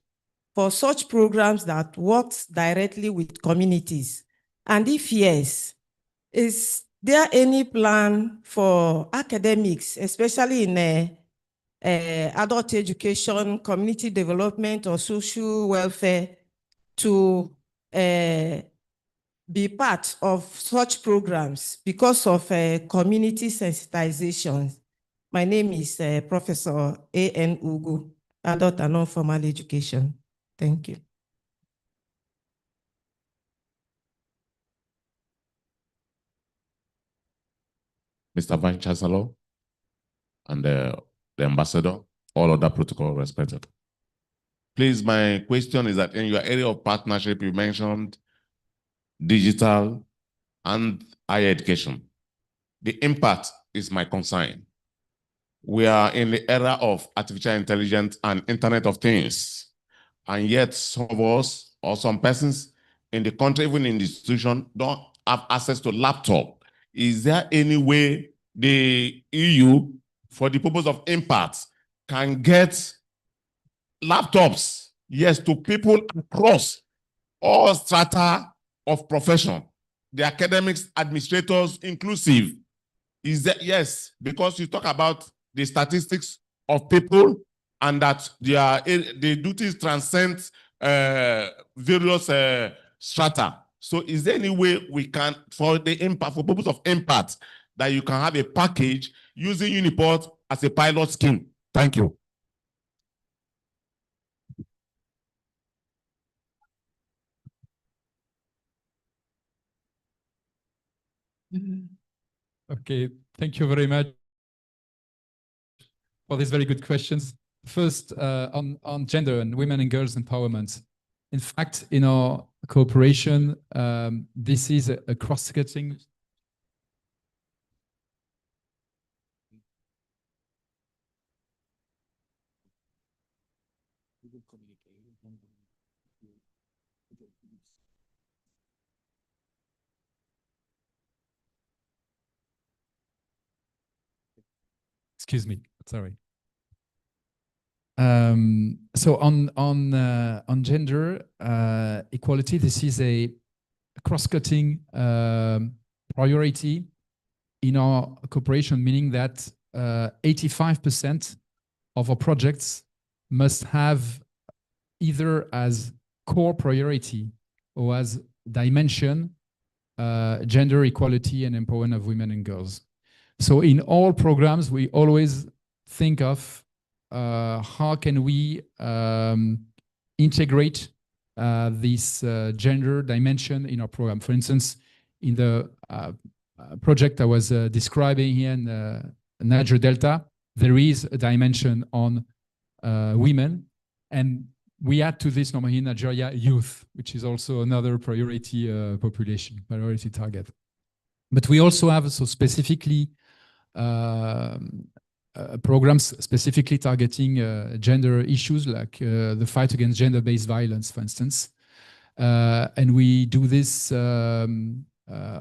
for such programs that worked directly with communities? And if yes, is there any plan for academics, especially in adult education, community development, or social welfare, to be part of such programs because of community sensitization? My name is Professor A.N. Ugu, Adult and Non-Formal Education. Thank you. Mr. Vice Chancellor and the Ambassador, all other protocol respected. Please, my question is that in your area of partnership, you mentioned digital and higher education. The impact is my concern. We are in the era of artificial intelligence and Internet of Things, and yet some of us or some persons in the country, even in the institution, don't have access to laptop. Is there any way the EU, for the purpose of impact, can get laptops, yes, to people across all strata of profession, the academics, administrators, inclusive? Is that, yes, because you talk about the statistics of people and that the duties transcend various strata. So is there any way we can, for the impact, for purpose of impact, that you can have a package using Uniport as a pilot scheme? Thank you. Okay, thank you very much for these very good questions. First, on gender and women and girls empowerment. In fact, in our cooperation, this is a cross-cutting. Excuse me, sorry. So on gender equality, this is a cross-cutting priority in our cooperation, meaning that 85% of our projects must have either as core priority or as dimension gender equality and empowerment of women and girls. So in all programs, we always think of how can we integrate this gender dimension in our program. For instance, in the project I was describing here in Niger Delta, there is a dimension on women, and we add to this normally in Nigeria youth, which is also another priority population, priority target. But we also have specifically programs specifically targeting gender issues like the fight against gender-based violence, for instance. And we do this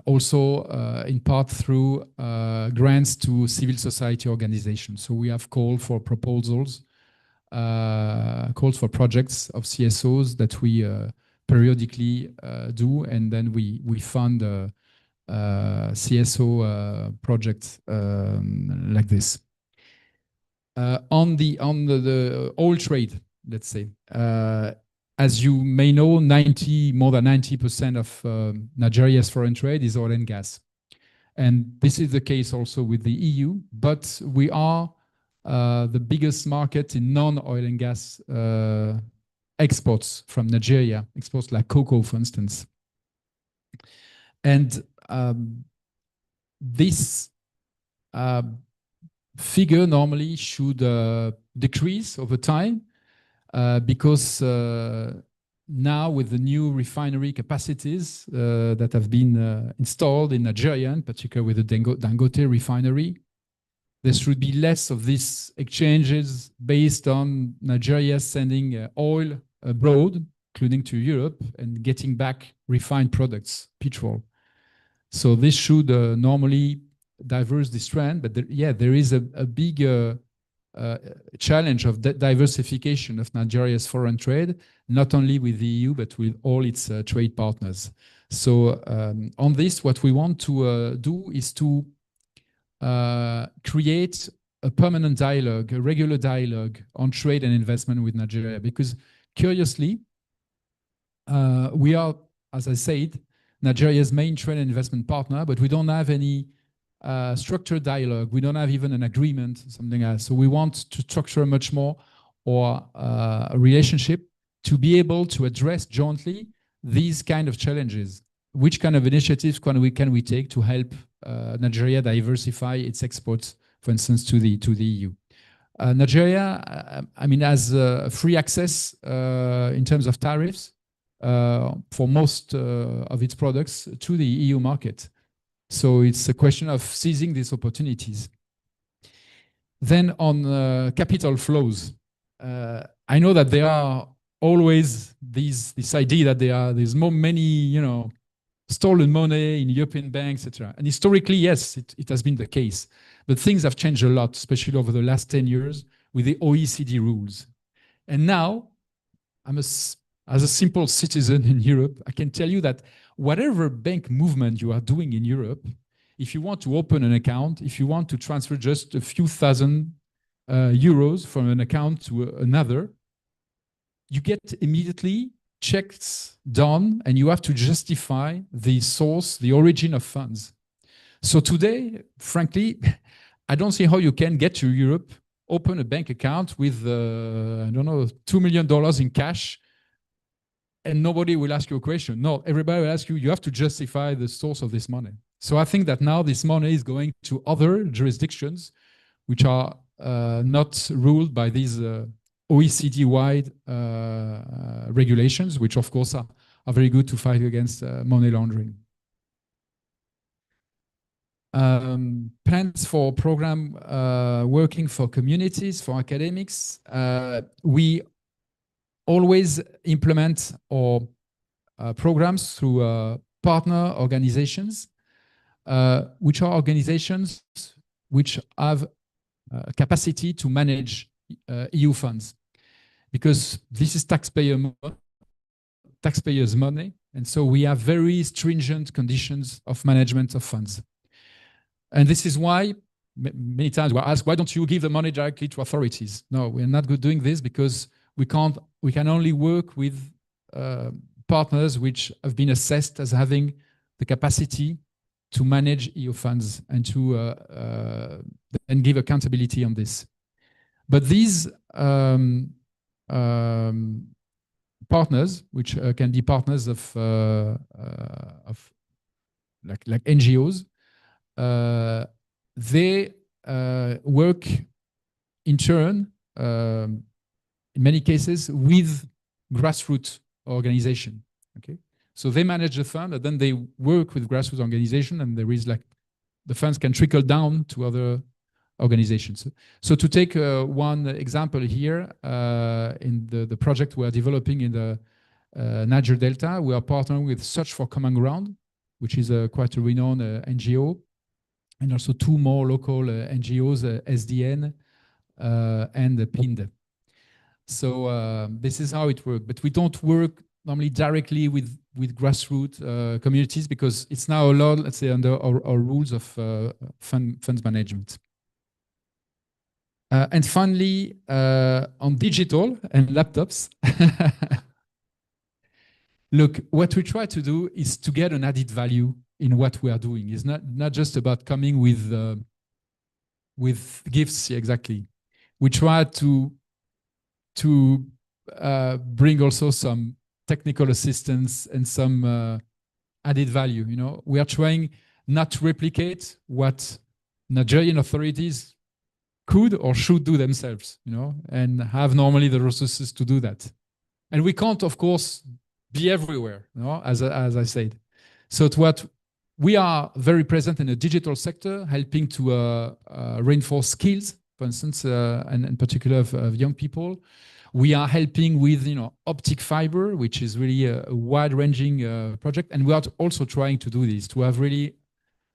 also in part through grants to civil society organizations. So we have called for proposals, calls for projects of CSOs that we periodically do, and then we fund CSO projects like this. On the oil trade, let's say, as you may know, more than 90% of Nigeria's foreign trade is oil and gas. And this is the case also with the EU, but we are the biggest market in non-oil and gas exports from Nigeria, exports like cocoa, for instance. And this figure normally should decrease over time because now with the new refinery capacities that have been installed in Nigeria, in particular with the Dangote refinery, there should be less of these exchanges based on Nigeria sending oil abroad, including to Europe, and getting back refined products, petrol. So this should normally diverse this trend, but there is a big challenge of diversification of Nigeria's foreign trade, not only with the EU, but with all its trade partners. So on this, what we want to do is to create a permanent dialogue, a regular dialogue on trade and investment with Nigeria, because curiously, we are, as I said, Nigeria's main trade and investment partner, but we don't have any structured dialogue. We don't have even an agreement, something else. So we want to structure much more or a relationship to be able to address jointly these kind of challenges. Which kind of initiatives can we take to help Nigeria diversify its exports, for instance, to the EU? Nigeria, I mean, has free access in terms of tariffs for most of its products to the EU market. So it's a question of seizing these opportunities. Then on capital flows, I know that there are always this idea that there's many, stolen money in European banks, etc. And historically, yes, it has been the case. But things have changed a lot, especially over the last 10 years with the OECD rules. And now, as a simple citizen in Europe, I can tell you that whatever bank movement you are doing in Europe, if you want to open an account, if you want to transfer just a few thousand euros from an account to another, you get immediately checks done and you have to justify the source, the origin of funds. So today, frankly, I don't see how you can get to Europe, open a bank account with, I don't know, $2 million in cash, and nobody will ask you a question. No, everybody will ask you, you have to justify the source of this money. So I think that now this money is going to other jurisdictions which are not ruled by these OECD-wide regulations, which of course are very good to fight against money laundering. Plans for program working for communities, for academics. We always implement our programs through partner organizations, which are organizations which have capacity to manage EU funds, because this is taxpayers' money, and so we have very stringent conditions of management of funds. And this is why many times we're asked, why don't you give the money directly to authorities? No, we're not good doing this because we can only work with partners which have been assessed as having the capacity to manage EU funds and to and give accountability on this. But these partners, which can be partners of like NGOs. They work in turn, in many cases, with grassroots organization. Okay, so they manage the fund, and then they work with grassroots organization, and there is like the funds can trickle down to other organizations. So to take one example here, in the project we are developing in the Niger Delta, we are partnering with Search for Common Ground, which is quite a renowned NGO, and also two more local NGOs, SDN and PIND. So this is how it works. But we don't work normally directly with grassroots communities because it's now allowed, let's say, under our rules of funds management. And finally, on digital and laptops, look, what we try to do is to get an added value in what we are doing. It's not just about coming with gifts, exactly. We try to bring also some technical assistance and some added value. You know, we are trying not to replicate what Nigerian authorities could or should do themselves, you know, and have normally the resources to do that. And we can't, of course, be everywhere, you know, as I said. So to what we are very present in the digital sector, helping to reinforce skills, for instance, and in particular of young people. We are helping with, you know, optic fiber, which is really a wide-ranging project, and we are also trying to do this to have really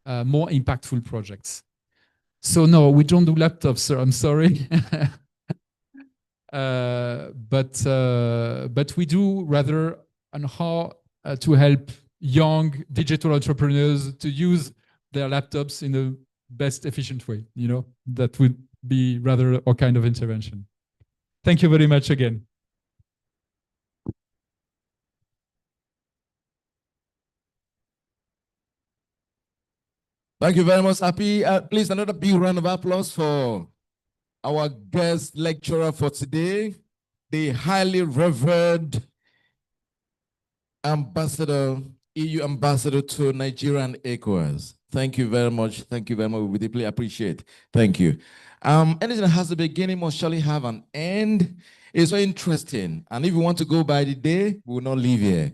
more impactful projects. So no, we don't do laptops, sir. I'm sorry. But we do rather on how to help young digital entrepreneurs to use their laptops in the best efficient way. You know, that would be rather a kind of intervention. Thank you very much again. Thank you very much, Happy. Please, another big round of applause for our guest lecturer for today, the highly revered Ambassador, EU Ambassador to Nigeria and ECOWAS. Thank you very much. Thank you very much. We deeply appreciate. Thank you. Anything that has a beginning must surely have an end. It's very interesting. And if you want to go by the day, we will not leave here.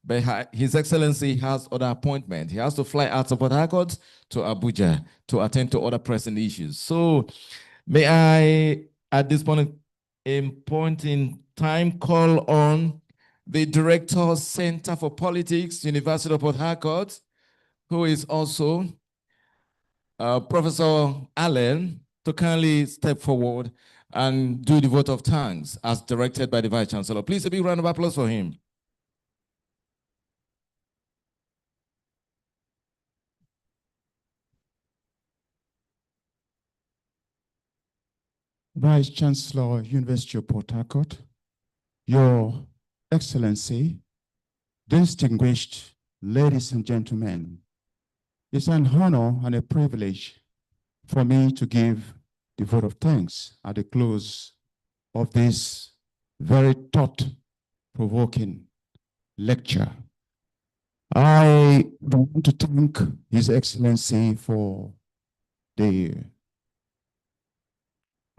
But His Excellency has other appointments. He has to fly out of Port Harcourt to Abuja to attend to other pressing issues. So may I, at this point in time, call on the Director, Center for Politics, University of Port Harcourt, who is also Professor Allen, to kindly step forward and do the vote of thanks as directed by the Vice Chancellor. Please, a big round of applause for him. Vice Chancellor, University of Port Harcourt, Your Excellency, distinguished ladies and gentlemen, it's an honor and a privilege for me to give the vote of thanks at the close of this very thought-provoking lecture. I want to thank His Excellency for the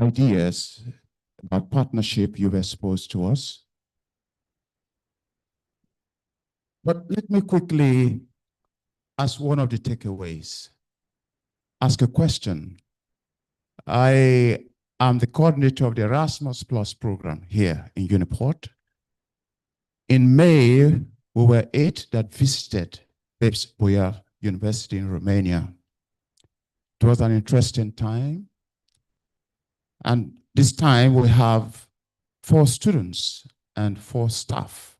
ideas about partnership you've exposed to us. But let me quickly, as one of the takeaways, ask a question. I am the coordinator of the Erasmus Plus program here in Uniport. In May, we were 8 that visited Pepsi University in Romania. It was an interesting time. And this time we have 4 students and 4 staff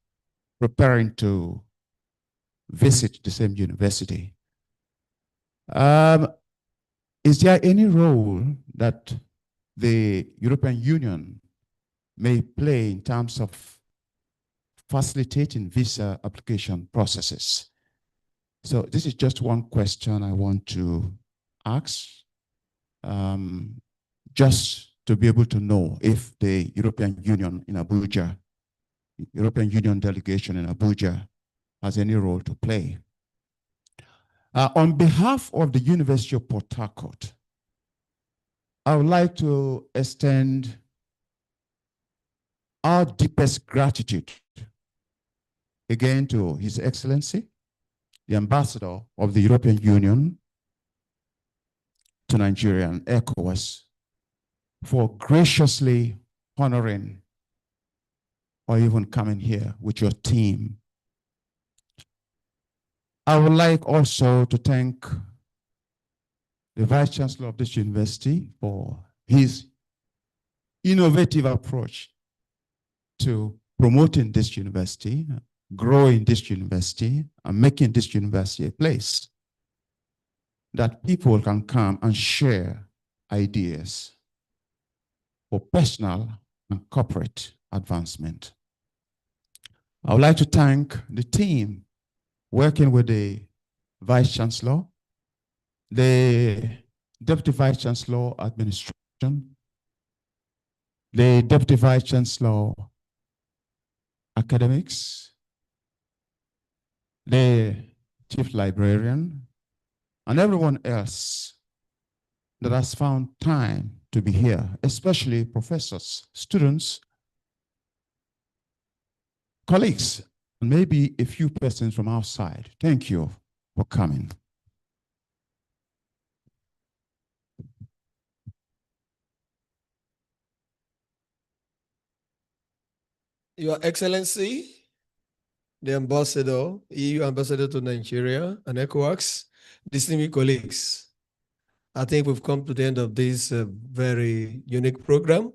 preparing to visit the same university. Is there any role that the European Union may play in terms of facilitating visa application processes? So this is just one question I want to ask, just to be able to know if the European Union in Abuja European Union delegation in Abuja has any role to play. On behalf of the University of Port Harcourt, I would like to extend our deepest gratitude again to His Excellency, the Ambassador of the European Union to Nigeria and ECOWAS, for graciously honoring or even coming here with your team. I would like also to thank the Vice Chancellor of this university for his innovative approach to promoting this university, growing this university, and making this university a place that people can come and share ideas for personal and corporate advancement. I would like to thank the team working with the Vice Chancellor, the Deputy Vice Chancellor Administration, the Deputy Vice Chancellor Academics, the Chief Librarian, and everyone else that has found time to be here, especially professors, students, colleagues, and maybe a few persons from outside. Thank you for coming. Your Excellency, the Ambassador, EU Ambassador to Nigeria and ECOWAS, distinguished colleagues, I think we've come to the end of this very unique program.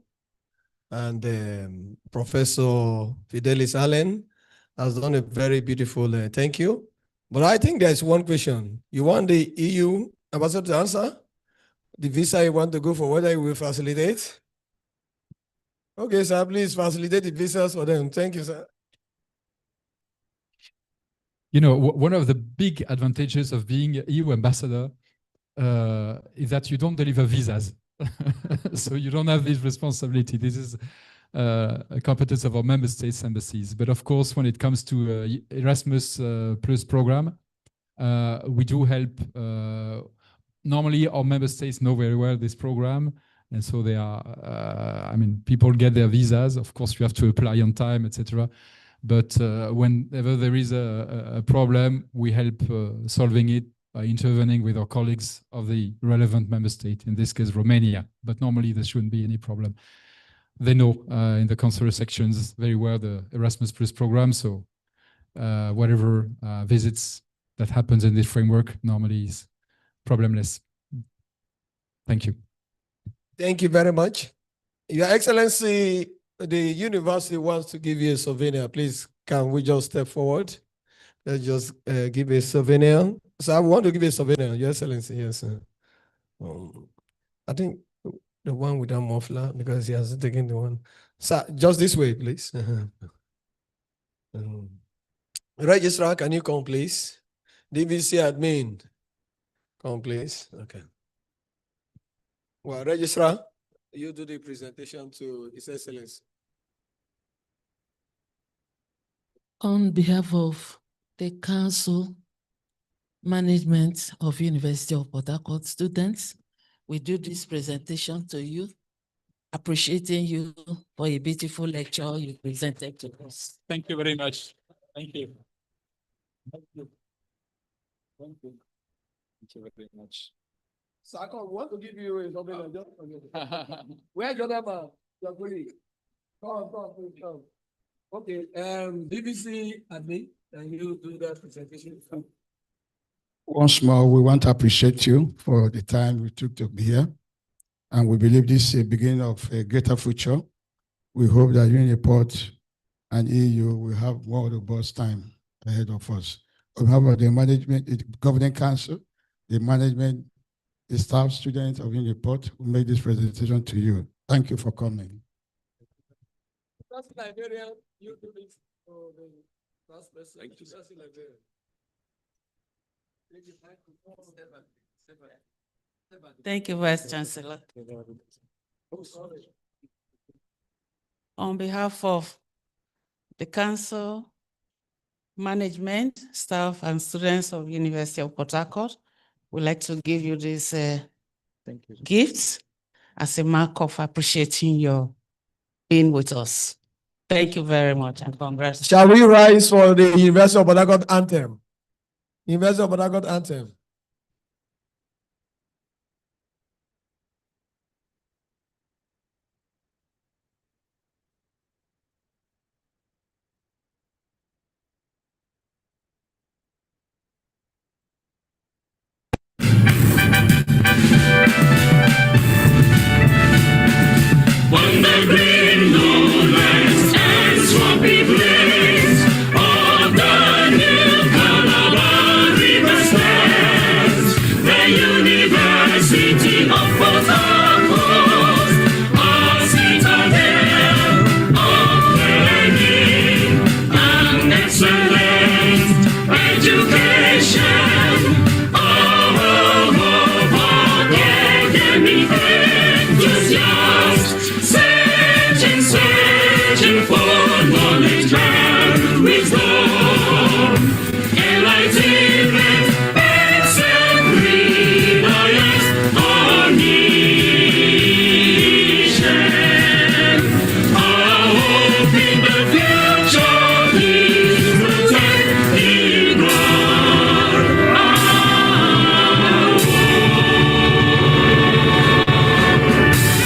And Professor Fidelis Allen has done a very beautiful thank you. But I think there's one question. You want the EU Ambassador to answer? The visa you want to go for, whether you will facilitate? Okay, sir, please facilitate the visas for them. Thank you, sir. You know, one of the big advantages of being EU ambassador is that you don't deliver visas. So you don't have this responsibility. This is a competence of our member states' embassies. But of course, when it comes to Erasmus Plus program, we do help. Normally, our member states know very well this program. And so they are, I mean, people get their visas. Of course, you have to apply on time, etc. But whenever there is a problem, we help solving it by intervening with our colleagues of the relevant member state, in this case, Romania. But normally, there shouldn't be any problem. They know in the consular sections very well the Erasmus Plus program. So whatever visits that happens in this framework normally is problemless. Thank you. Thank you very much. Your Excellency, the university wants to give you a souvenir. Please, can we just step forward? Let's just give a souvenir. So I want to give a souvenir, Your Excellency. Yes, sir. I think the one with the muffler, because he has taken the one. Sir, just this way, please. Registrar, can you come, please? DVC admin, come, please. Okay. Well, Registrar, you do the presentation to His Excellency. On behalf of the Council Management of University of Port Harcourt students, we do this presentation to you, appreciating you for a beautiful lecture you presented to us. Thank you very much. Thank you. Thank you. Thank you. Thank you very much. Sako, we want to give you a souvenir. Where's your number? Your colleague. Come, please come. Okay, DVC admin, can you do that presentation? Once more, we want to appreciate you for the time we took to be here. And we believe this is a beginning of a greater future. We hope that Uniport and EU will have more robust time ahead of us. On behalf of the management, the governing council, the management, the staff, students of Uniport, we made this presentation to you. Thank you for coming. That's Liberian, you do this for the last person. Thank you. That's Liberian. Thank you, Vice Chancellor. On behalf of the council, management, staff, and students of University of Port Harcourt. We'd like to give you these gifts as a mark of appreciating your being with us. Thank you very much and congrats. Shall we rise for the University of Port Harcourt anthem? University of Port Harcourt anthem. When the green lowlands and swampy plains of the new Calabar River stands, the University of Port Harcourt, a citadel of learning and excellent education. Searching for knowledge and wisdom, enlightenment, and reliance on mission. Our hope in the future is rooted in God.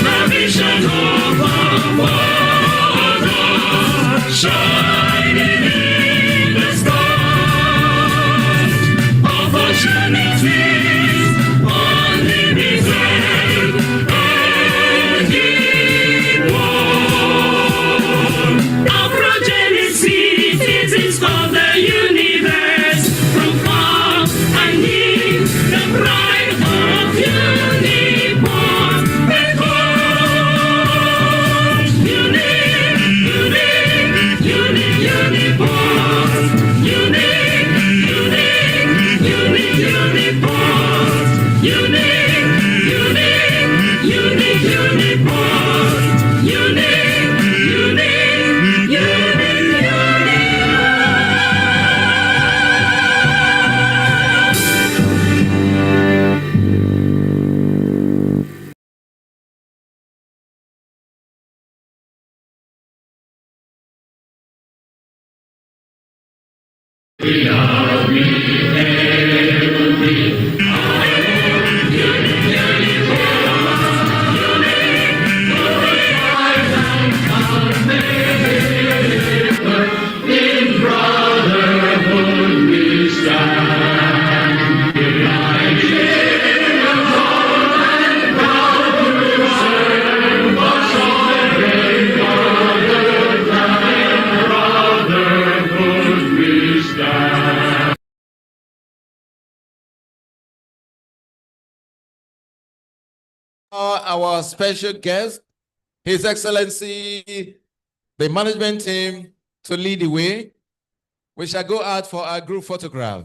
The vision of our world shining in the sky, opportunities unlimited and equal. Our progeny citizens of the universe, from far and near, the pride of Uniport, we are in brotherhood we stand, united in love and proud to serve our sovereign fatherland. In brotherhood we stand. Our special guest, His Excellency, the management team, to lead the way. We shall go out for our group photograph.